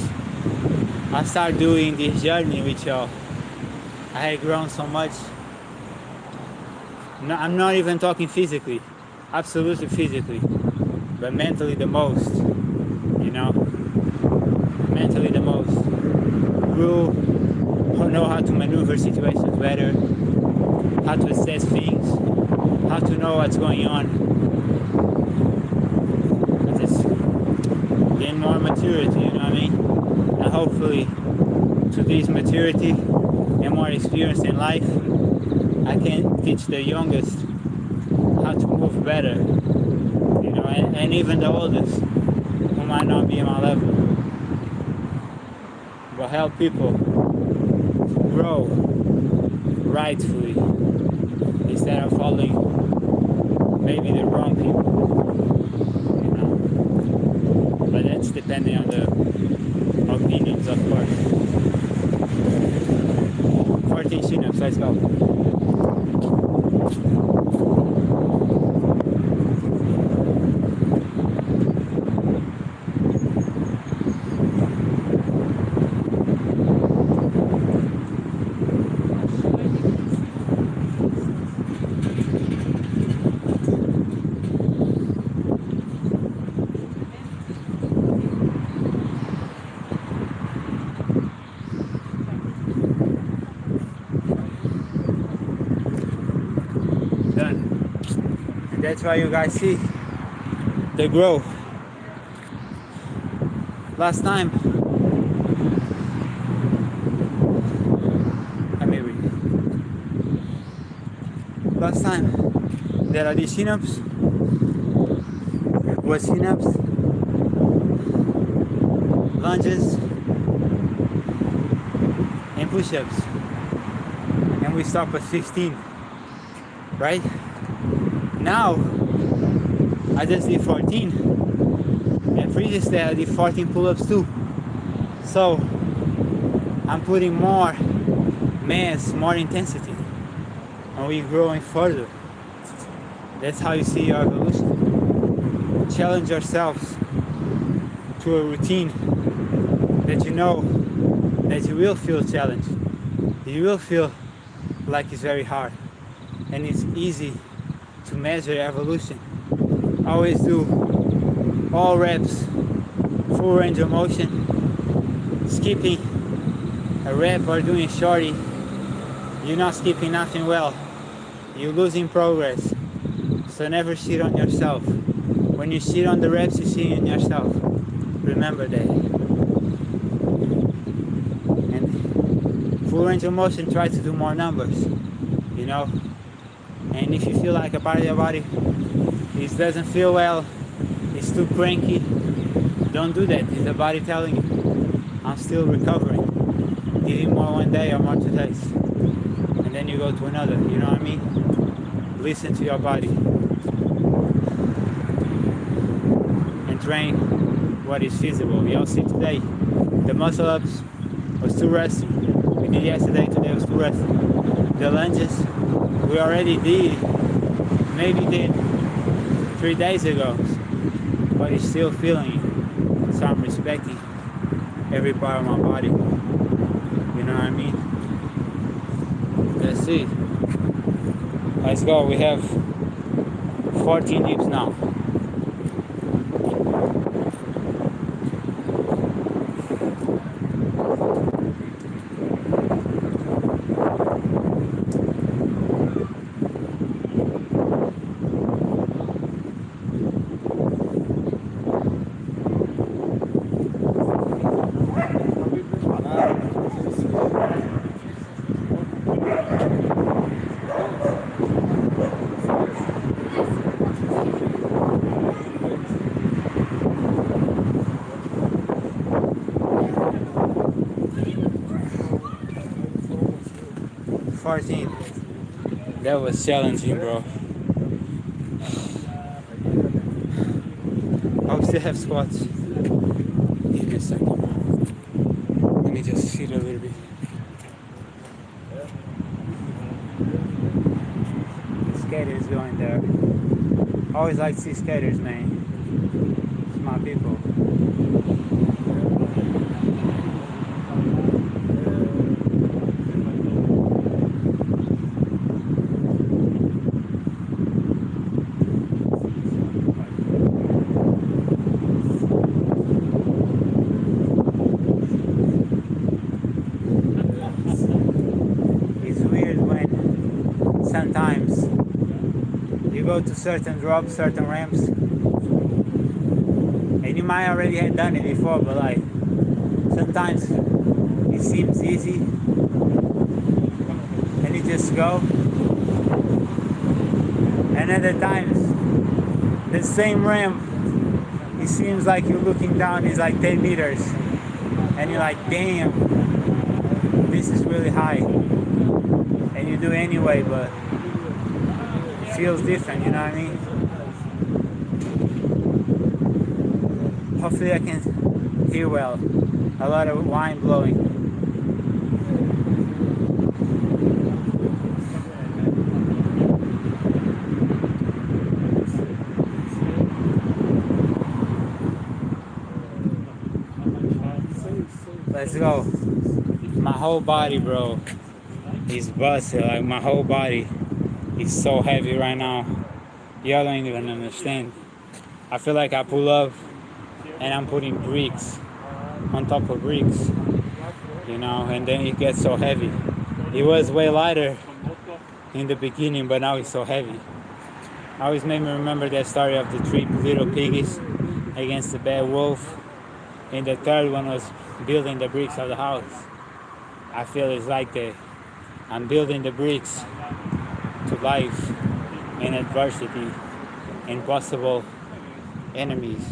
I started doing this journey with y'all, I had grown so much. No, I'm not even talking physically, absolutely physically, but mentally the most, you know, mentally the most. Grew, know how to maneuver situations better, how to assess things, how to know what's going on. I just gain more maturity, you know what I mean? And hopefully, to this maturity and more experience in life, I can teach the youngest how to move better, you know, and even the oldest who might not be in my level, but help people grow rightfully instead of following maybe the wrong people, you know. But that's depending on the opinions, of course. 14 chin-ups, let's go. And that's why you guys see the growth. Last time, last time that I did chin-ups was chin-ups, lunges, and push-ups, and we stopped at 15, right? Now I just did 14, and previously I did 14 pull-ups too. So I'm putting more mass, more intensity, and we're growing further. That's how you see your evolution. Challenge yourselves to a routine that you know that you will feel challenged. You will feel like it's very hard, and it's easy to measure evolution. Always do all reps, full range of motion. Skipping a rep or doing a shorty, you're not skipping nothing well. You're losing progress. So never shit on yourself. When you shit on the reps, you shit on yourself. Remember that. And full range of motion, try to do more numbers, you know. And if you feel like a part of your body it doesn't feel well, it's too cranky, don't do that. It's the body telling you, I'm still recovering. Give it more one day or more 2 days. And then you go to another, you know what I mean? Listen to your body. And train what is feasible. You'll see today, the muscle ups was too resting. We did yesterday, today was too resting. The lunges, we already did, maybe did 3 days ago, but it's still feeling it. So I'm respecting every part of my body. You know what I mean? Let's see. Let's go. We have 14 dips now. That was challenging, bro. I still have squats. Give me a second. Let me just sit a little bit. The skaters going there. I always like to see skaters, man. It's my people. Sometimes you go to certain drops, certain ramps, and you might already have done it before, but like sometimes it seems easy and you just go, and other times the same ramp, it seems like you're looking down, it's like 10 meters and you're like, damn, this is really high, and you do anyway, but it feels different, you know what I mean? Hopefully I can hear well. A lot of wine blowing. Let's go. My whole body, bro, is busted. Like my whole body is so heavy right now. Y'all don't even understand. I feel like I pull up and I'm putting bricks on top of bricks, you know, and then it gets so heavy. It was way lighter in the beginning, but now it's so heavy. Always made me remember that story of the 3 little piggies against the bad wolf, and the third one was building the bricks of the house. I feel it's like that. I'm building the bricks to life in adversity, impossible enemies.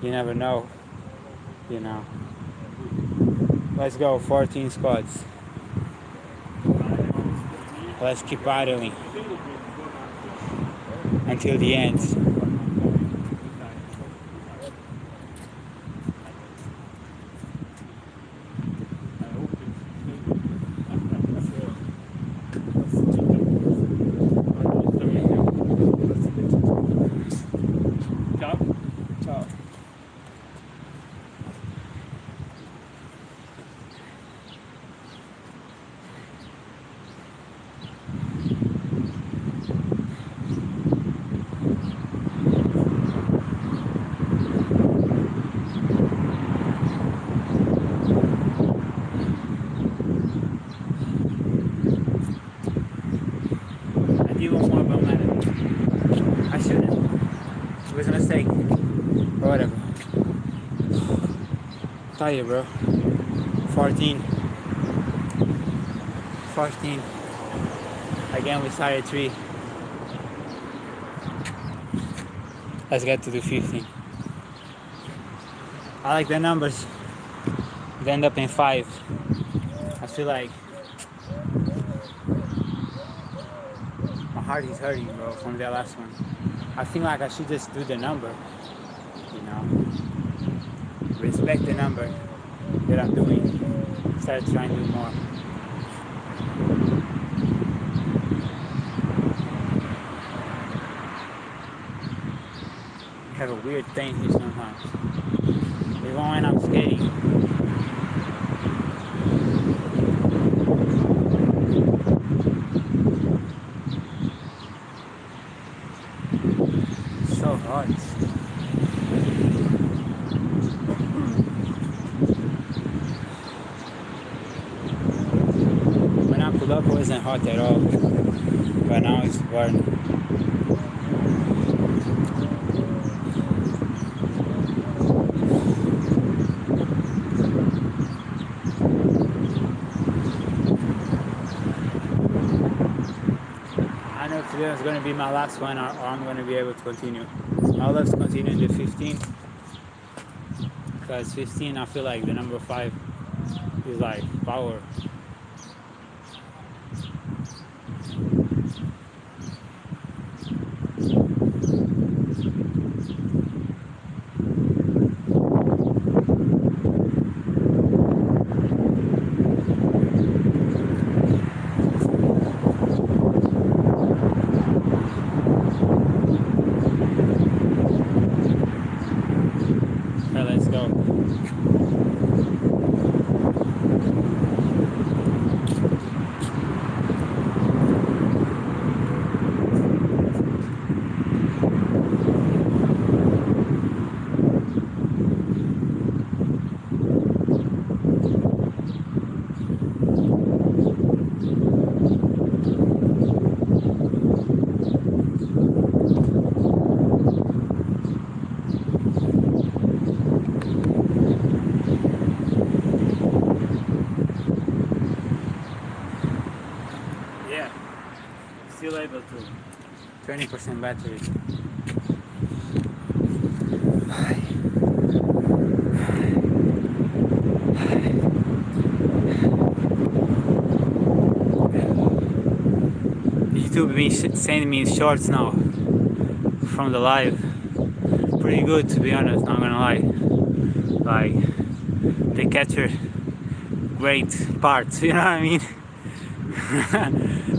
You never know, you know. Let's go, 14 squats. Let's keep idling until the end. Whatever. Tired, bro. 14. Again, we started 3. Let's get to the 15. I like the numbers. They end up in 5. I feel like my heart is hurting, bro, from that last one. I feel like I should just do the number. You know, respect the number that I'm doing. Start trying to do more. have a weird thing here sometimes. Even when I'm skating. So hot. When I pulled up, it wasn't hot at all, but now it's burning. I know if today is going to be my last one, or I'm going to be able to continue. I would love to continue in the 15, because 15, I feel like the number 5 is like power. Okay, let's go. Yeah, still able to. 20% battery. YouTube been sending me shorts now from the live. Pretty good, to be honest, not gonna lie. Like, they capture great parts, you know what I mean?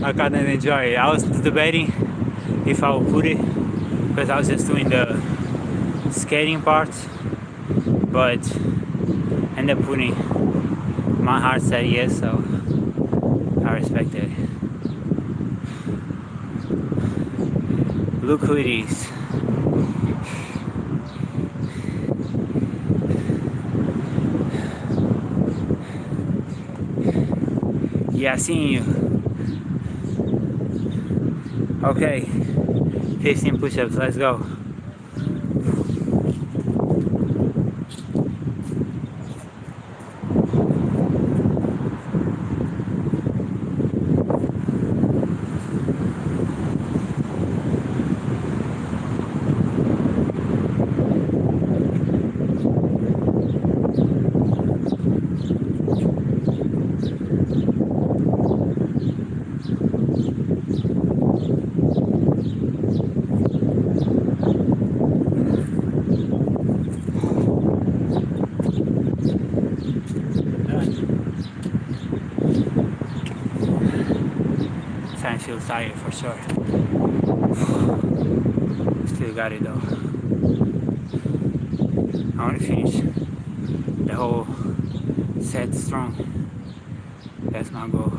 I kind of enjoy it. I was debating if I would put it, because I was just doing the skating parts, but ended up putting. My heart said yes, so I respect it. Look who it is. Yeah, seeing you. Okay, 15 push-ups, let's go. I feel tired for sure. Still got it though. I want to finish the whole set strong. That's my goal.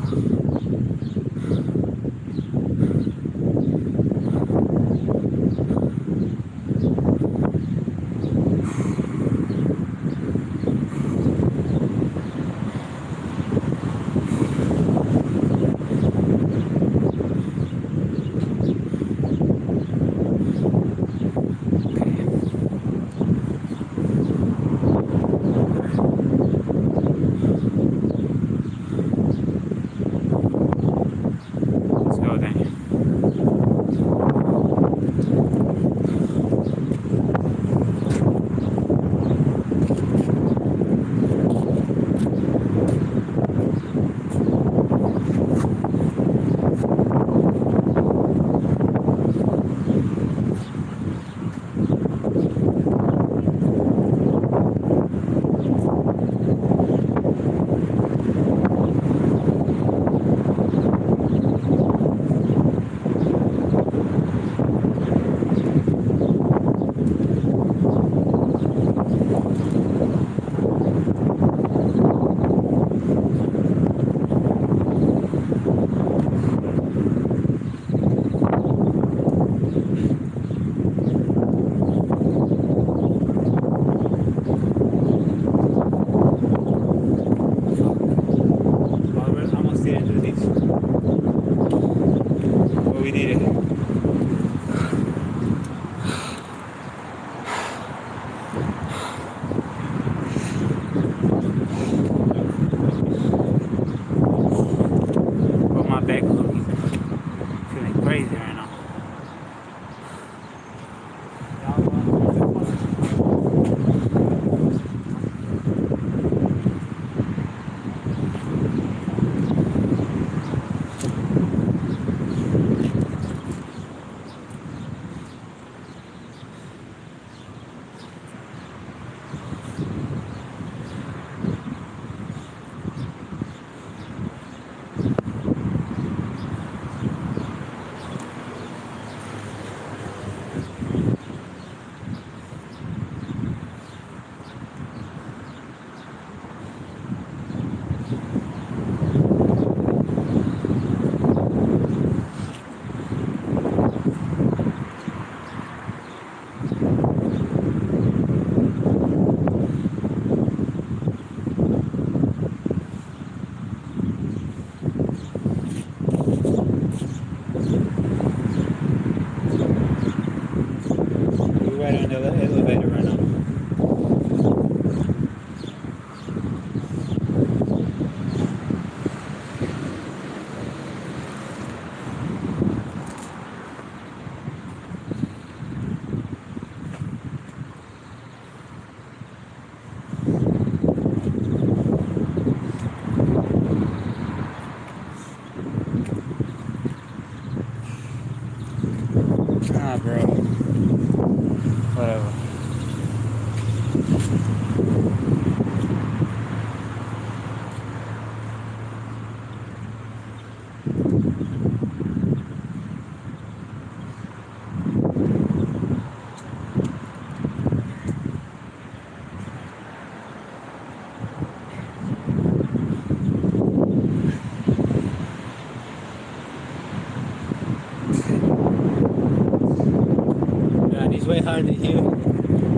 hard here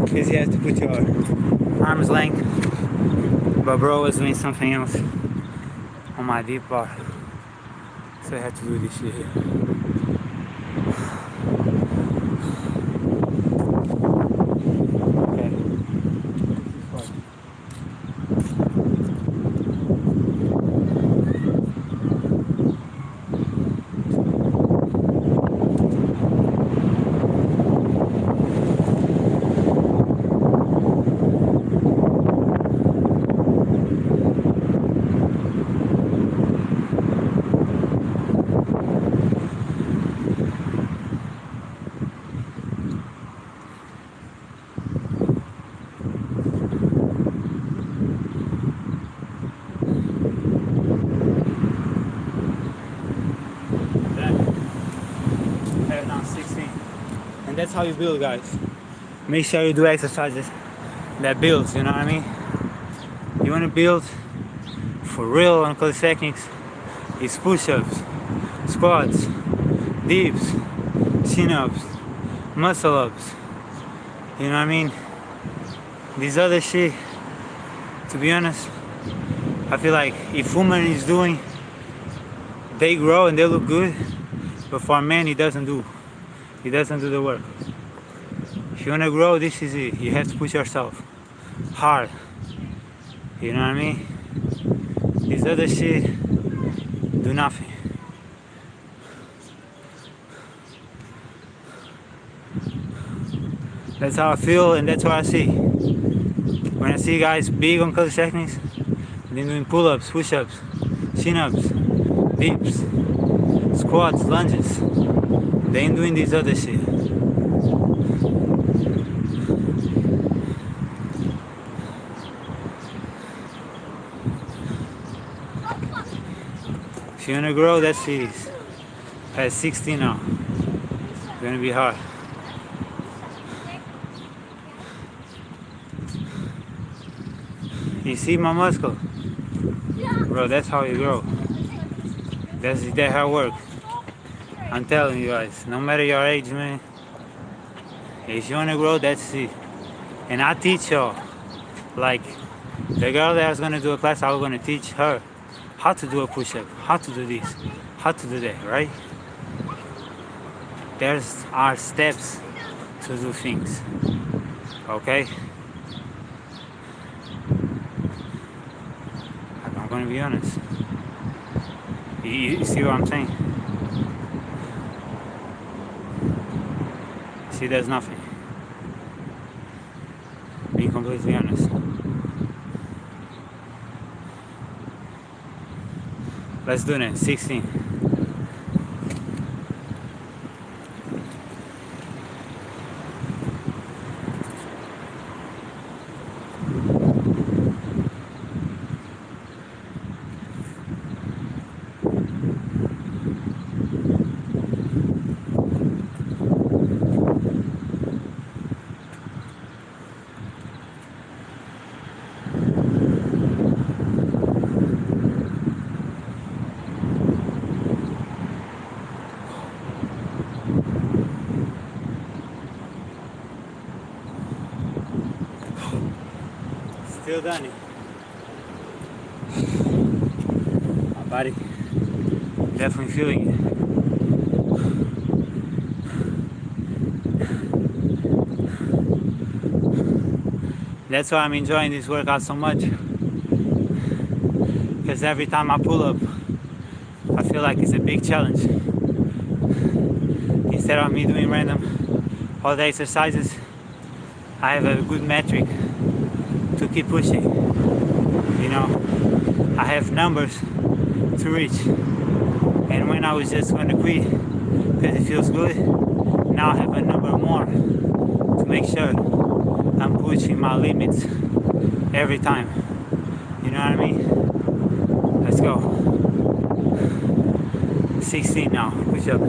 because you have to put your arm's length. But bro was doing something else on my deep bar, so I had to do this shit here. Okay. Now 16. And that's how you build, guys. Make sure you do exercises that builds, you know what I mean? You want to build for real on calisthenics. It's push-ups, squats, dips, chin-ups, muscle-ups. You know what I mean? These other shit, to be honest, I feel like if woman is doing, they grow and they look good, but for a man he doesn't do the work. If you wanna grow, this is it. You have to push yourself hard. You know what I mean? This other shit do nothing. That's how I feel and that's what I see. When I see guys big on calisthenics, they're doing pull-ups, push-ups, chin-ups, dips, squats, lunges. They ain't doing this other shit. If you wanna grow, that's it. At 16 now. It's gonna be hard. You see my muscle? Bro, that's how you grow. That's how it works. I'm telling you guys, no matter your age, man, if you wanna grow, that's it. And I teach y'all. Like, the girl that was gonna do a class, I was gonna teach her how to do a push-up, how to do this, how to do that, right? There's our steps to do things, okay? I'm gonna be honest. You see what I'm saying? See, there's nothing. Being completely honest. Let's do it. 16. Still done it. My body definitely feeling it. That's why I'm enjoying this workout so much. Because every time I pull up, I feel like it's a big challenge. Instead of me doing random all the exercises, I have a good metric to keep pushing. You know, I have numbers to reach. And when I was just going to quit because it feels good, now I have a number more to make sure I'm pushing my limits every time. You know what I mean? Let's go. 16 now, push up.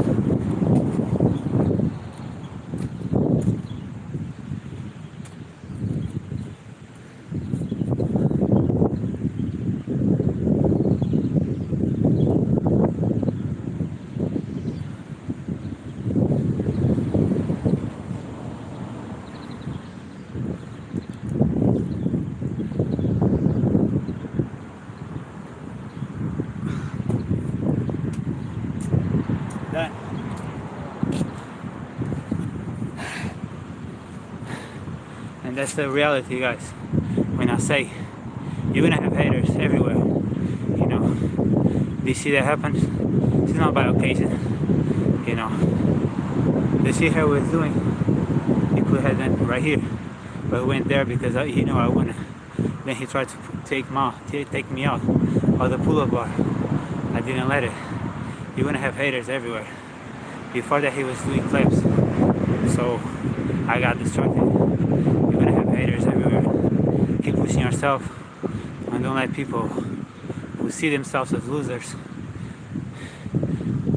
And that's the reality, guys. When I say you're gonna have haters everywhere, you know. Do you see that happens? It's not by occasion, you know. The shit he was doing, he could have done right here, but he went there because he knew I wouldn't. Then he tried to take me out of the pull-up bar. I didn't let it. You're gonna have haters everywhere. Before that, he was doing flips, so I got distracted. You're gonna have haters everywhere. Keep pushing yourself, and don't let people who see themselves as losers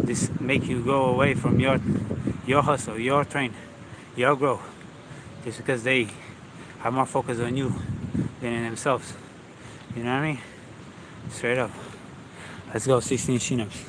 just make you go away from your hustle, your train, your growth, just because they are more focused on you than in themselves. You know what I mean? Straight up. Let's go 16 chin-ups.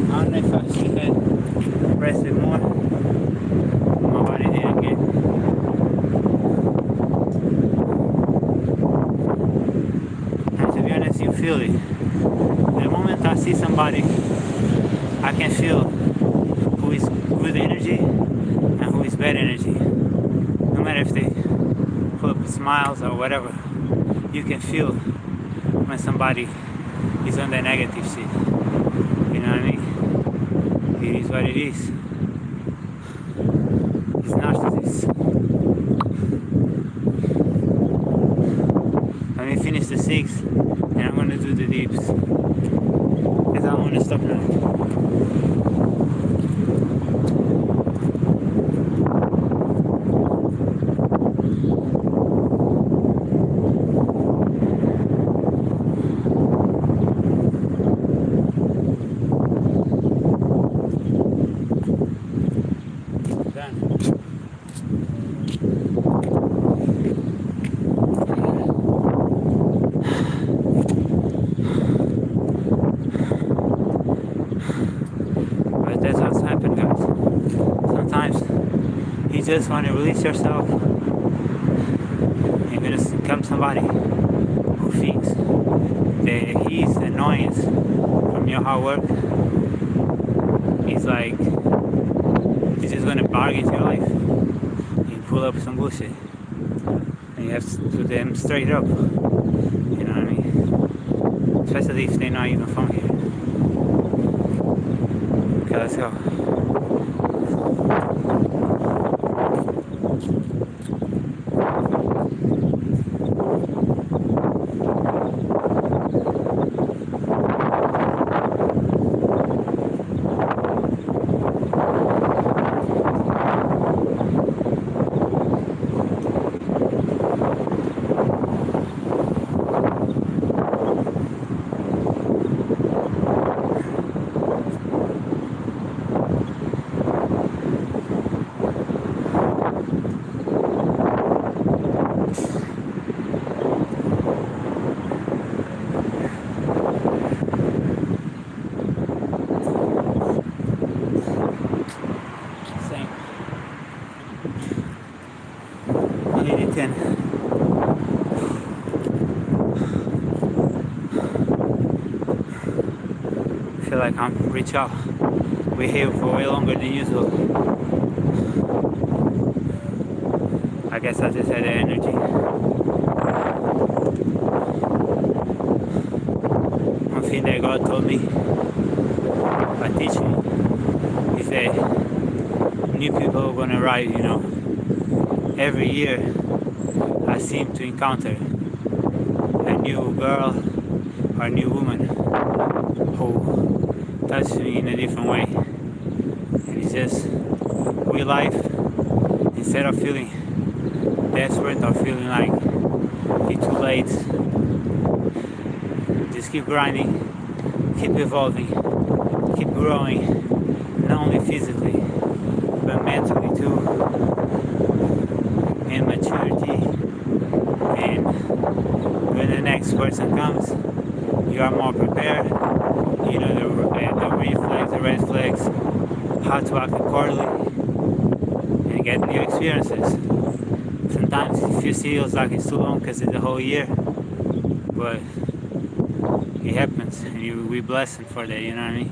I don't know if I should have rested more. My body didn't get. And to be honest, you feel it. The moment I see somebody, I can feel who is good energy and who is bad energy. No matter if they pull up smiles or whatever, you can feel when somebody is on the negative shit. You know what I mean? It is what it is. It's narcissists. Let me finish the 6 and I'm gonna do the dips. Because I wanna stop now. But that's what's happened, guys. Sometimes you just want to release yourself. You're gonna come somebody who thinks that his annoyance from your hard work is like he's just gonna bargain your life. You pull up some bullshit. And you have to do them straight up. You know what I mean? Especially if they're not even from here. Okay, let's go. I feel like I'm reach out. We're here for way longer than usual. I guess I just had the energy. One thing that God told me by teaching me is that new people are gonna arrive, you know. Every year I seem to encounter a new girl or a new woman who touches me in a different way. And it's just real life. Instead of feeling desperate or feeling like it's too late, just keep grinding, keep evolving, keep growing, not only physically but mentally too. you are more prepared. You know the reflex, the red flags, how to act accordingly, and get new experiences. Sometimes it feels like it's too long because it's a whole year, but it happens, and we bless him for that. You know what I mean?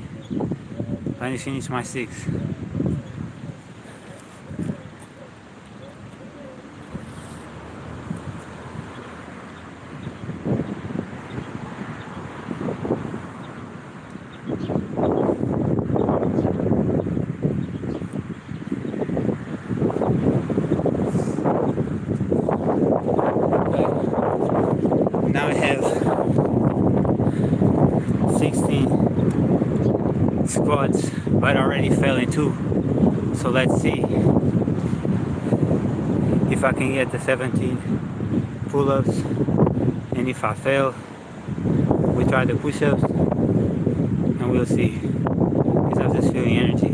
Let me finish my 6. Now I have 16 squats, but already fell in 2. So let's see if I can get the 17 pull-ups, and if I fail, we try the push-ups, and we'll see. Because I'm just feeling energy.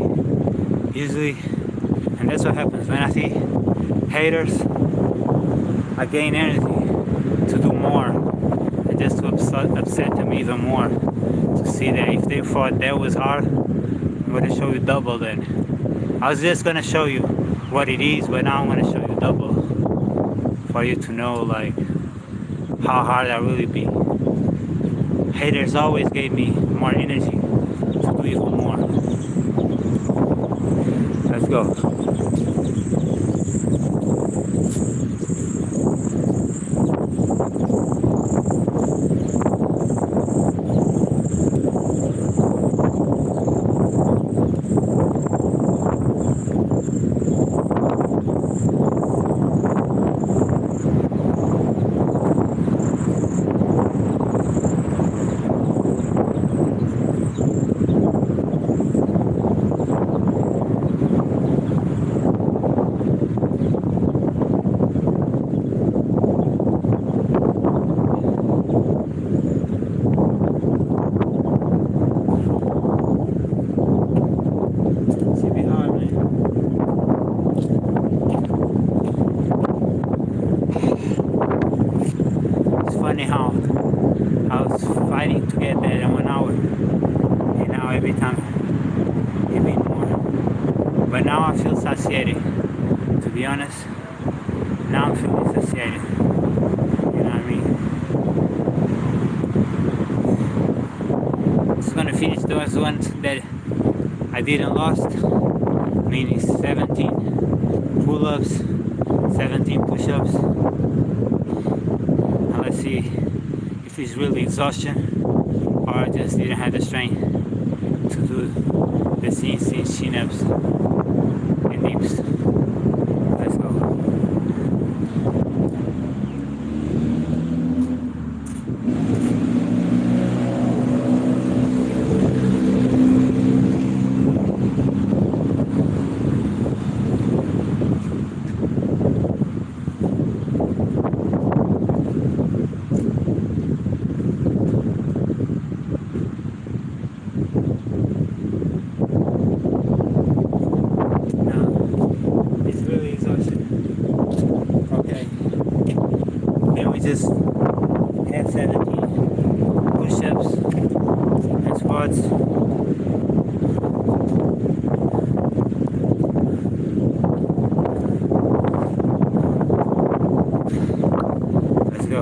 Usually, and that's what happens when I see haters, I gain energy to do more, and just to upset them even more, to see that if they thought that was hard, I'm going to show you double then. I was just going to show you what it is, but now I'm going to show you double, for you to know like how hard I really be. Haters always gave me more energy to do even more. Let's go. How I was fighting to get that in 1 hour, and now every time it beat more. But now I feel satiated, to be honest. Now I'm feeling satiated. You know what I mean? Just gonna finish those ones that I didn't lost, meaning 17 pull-ups, 17 push-ups. Let's see if it's really exhaustion or I just didn't have the strength to do the chin-ups and dips. Let's go. Just have 17 push-ups and squats. Let's go.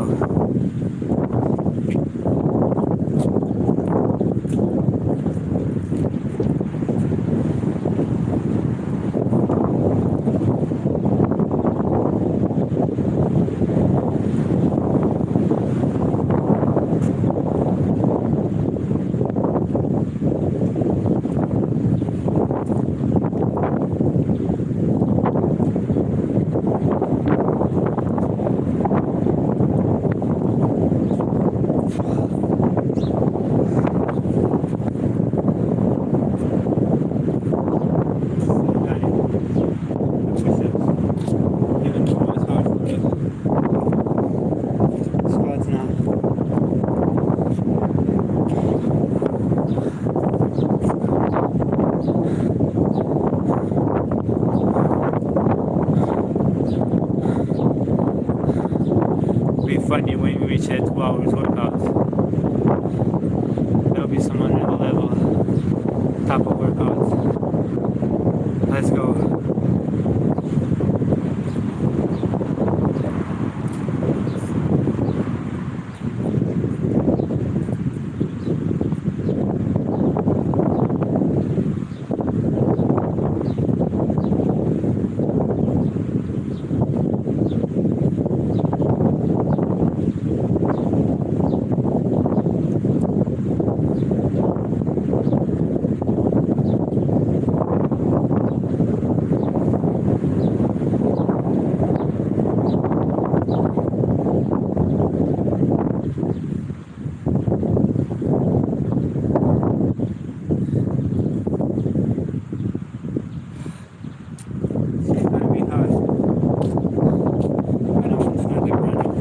Be funny when we reach that 2 hours workouts. There'll be some under the level type of workouts. Let's go. It's gonna be hard when I'm in front of the running.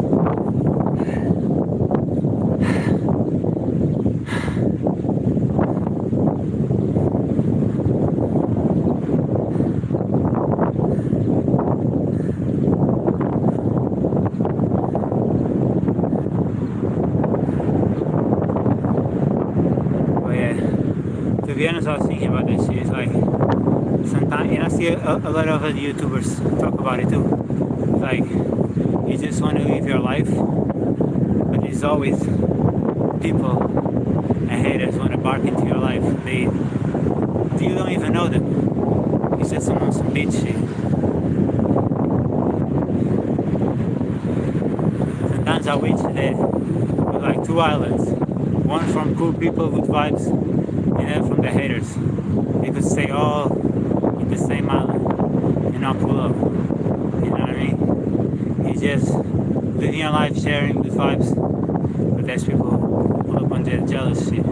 But yeah, to be honest, I was thinking about this shit. It's like sometimes, and I see a lot of other YouTubers talk about it too. Like, you just want to live your life, but there's always people and haters want to bark into your life. You don't even know them. It's just on some bitch shit. Sometimes I wish that were like two islands, one from cool people with vibes, and then from the haters. They could stay all in the same island and not pull up. You know what I mean? It's just living your life, sharing good vibes, but there's people who pull up on their jealous shit.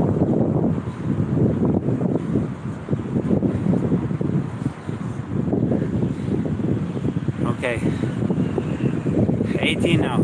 Okay, 18 now.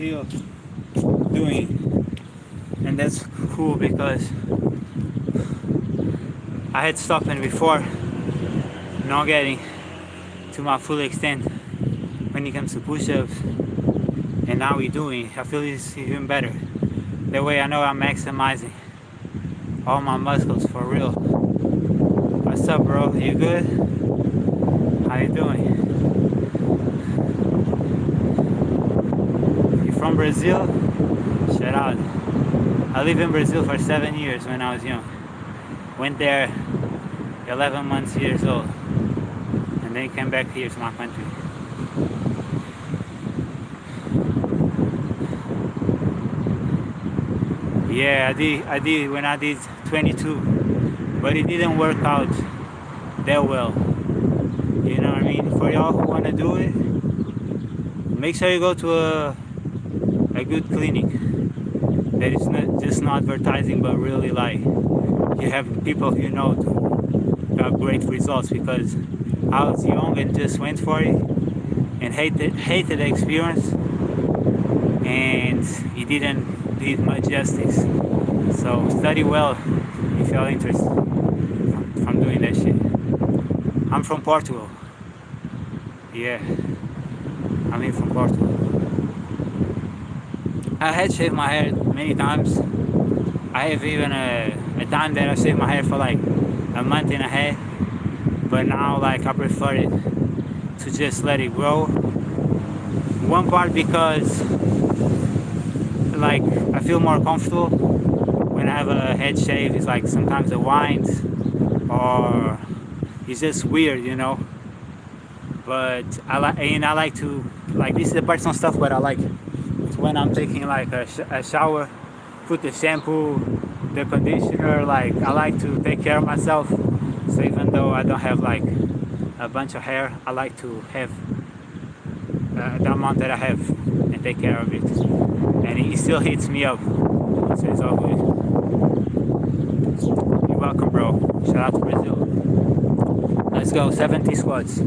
Still doing, and that's cool because I had stopped before, not getting to my full extent when it comes to push-ups, and now we're doing. I feel it's even better. That way I know I'm maximizing all my muscles for real. What's up, bro? You good? How you doing? You from Brazil? Shout out. I lived in Brazil for 7 years when I was young. Went there 11 months years old, and then came back here to my country. Yeah, I did when I did 22, but it didn't work out that well. You know what I mean? For y'all who want to do it, make sure you go to a good clinic that is not just not advertising, but really like you have people you know to have great results. Because I was young and just went for it and hated the experience, and it didn't do much justice. So study well if you're interested from doing that shit. I'm from Portugal. Yeah, I'm in from Portugal. I had shaved my hair many times. I have even a time that I shaved my hair for like a month and a half, but now like I prefer it to just let it grow. One part because like I feel more comfortable when I have a head shave. It's like sometimes it winds or it's just weird, you know. But I like to, like, this is the personal stuff, but I like when I'm taking like a shower, put the shampoo, the conditioner, like I like to take care of myself. So even though I don't have like a bunch of hair, I like to have the amount that I have and take care of it. And it still hits me up. So it's all good. You're welcome, bro. Shout out to Brazil. Let's go, 70 squats.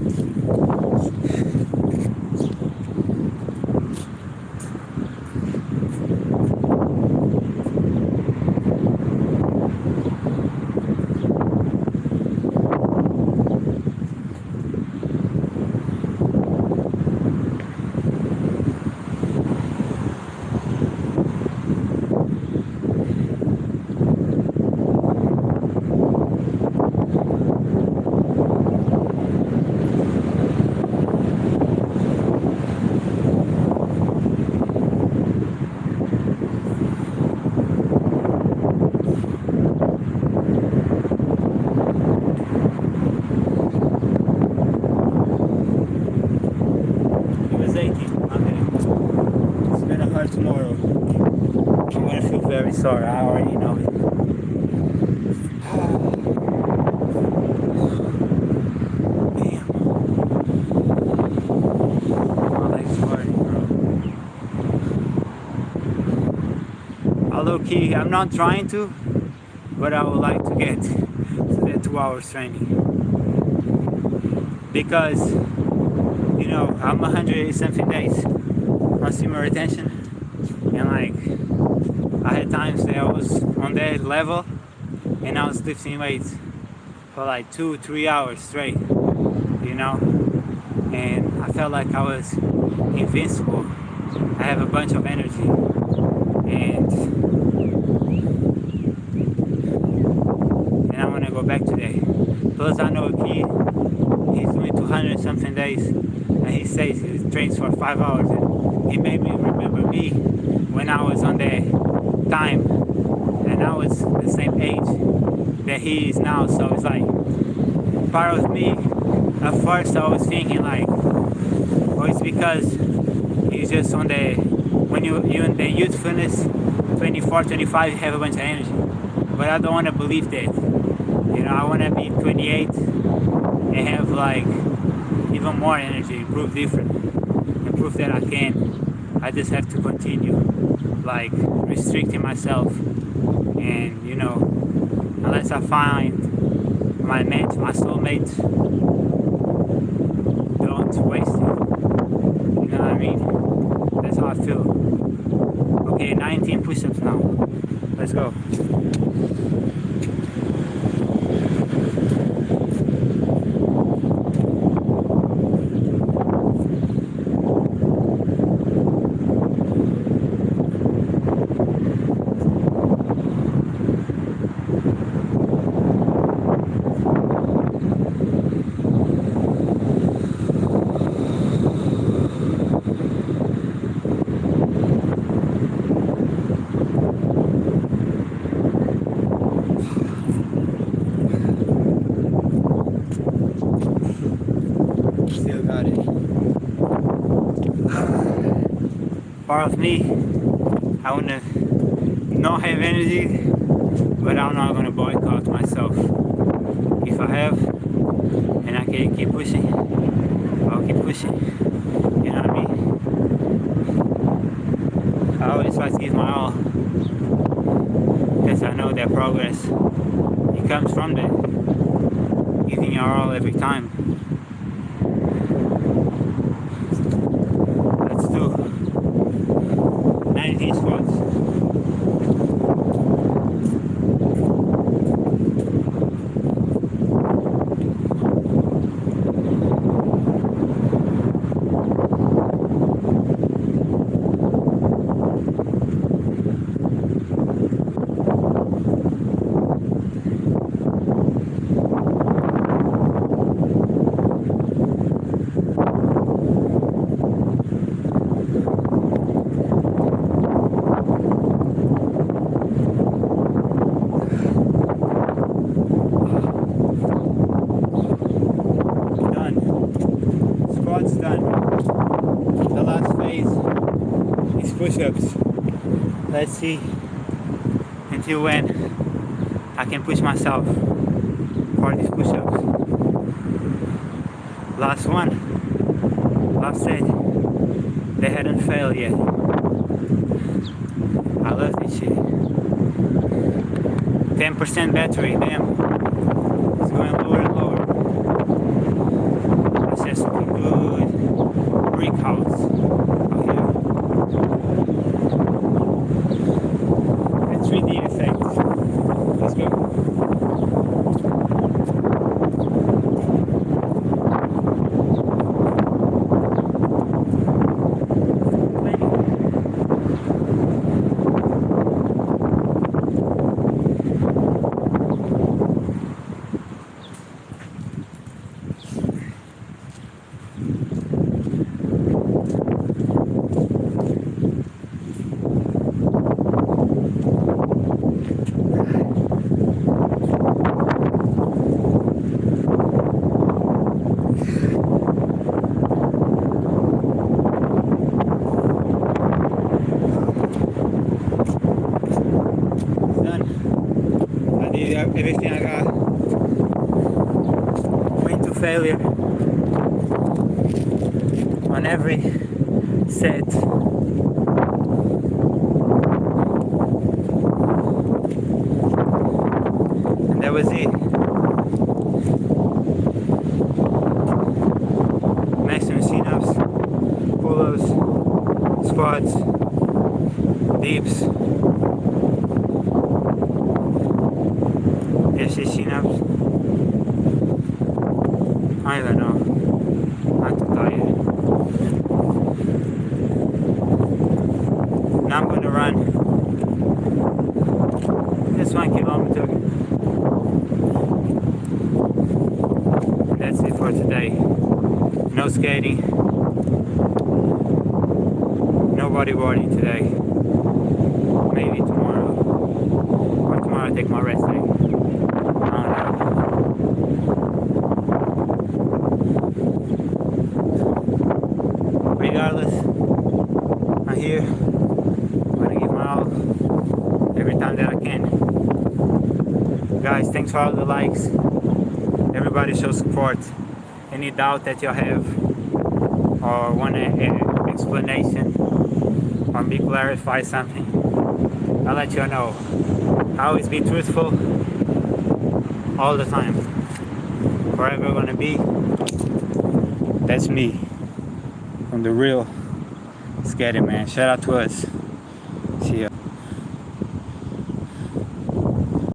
Tomorrow I'm gonna feel very sorry. I already know it. Damn, my legs hurting, bro. Low key, I'm not trying to, but I would like to get to that 2 hours training because I'm 100 something days on swimmer retention. And like, I had times that I was on that level and I was lifting weights for like 2-3 hours straight, and I felt like I was invincible. I have a bunch of energy, and I want to go back to that. Plus I know a kid, he's doing 200 something days and he says he trains for 5 hours, and he made me remember me when I was on that time and I was the same age that he is now. So it's like, part of me at first I was thinking like, oh, it's because he's just on the, when you in the youthfulness 24, 25, you have a bunch of energy. But I don't want to believe that. I want to be 28 and have like even more energy, prove different, and prove that I can. I just have to continue like restricting myself, and unless I find my mate, my soulmate, don't waste it. You know what I mean? That's how I feel. Okay, 19 push-ups now. Let's go. Part of me, I want to not have energy, but I'm not going to boycott myself. If I have, and I can keep pushing, I'll keep pushing. You know what I mean? I always try to give my all, because I know that progress, it comes from that, giving your all every time. Let's do 19 squats. Push-ups. Let's see until when I can push myself for these push-ups. Last one. Last set. They hadn't failed yet. I love this shit. 10% battery, damn. It's going lower and lower. It's just a good brick house out here. A 3D effect. Let's go. Everything I got went to failure on every set. And that was it. Maximum sit-ups, pull-ups, squats, dips, sit-ups. I don't know. I'm too tired. Now I'm gonna run just 1 kilometer. That's it for today. No skating. No bodyboarding today. Maybe tomorrow. Or tomorrow I take my rest day. Regardless, I'm here. I'm gonna give my all every time that I can. Guys, thanks for all the likes. Everybody shows support. Any doubt that you have or want an explanation or me clarify something, I'll let you know. I always be truthful all the time. Forever gonna be. That's me. I'm the real skater, man. Shout out to us. See ya.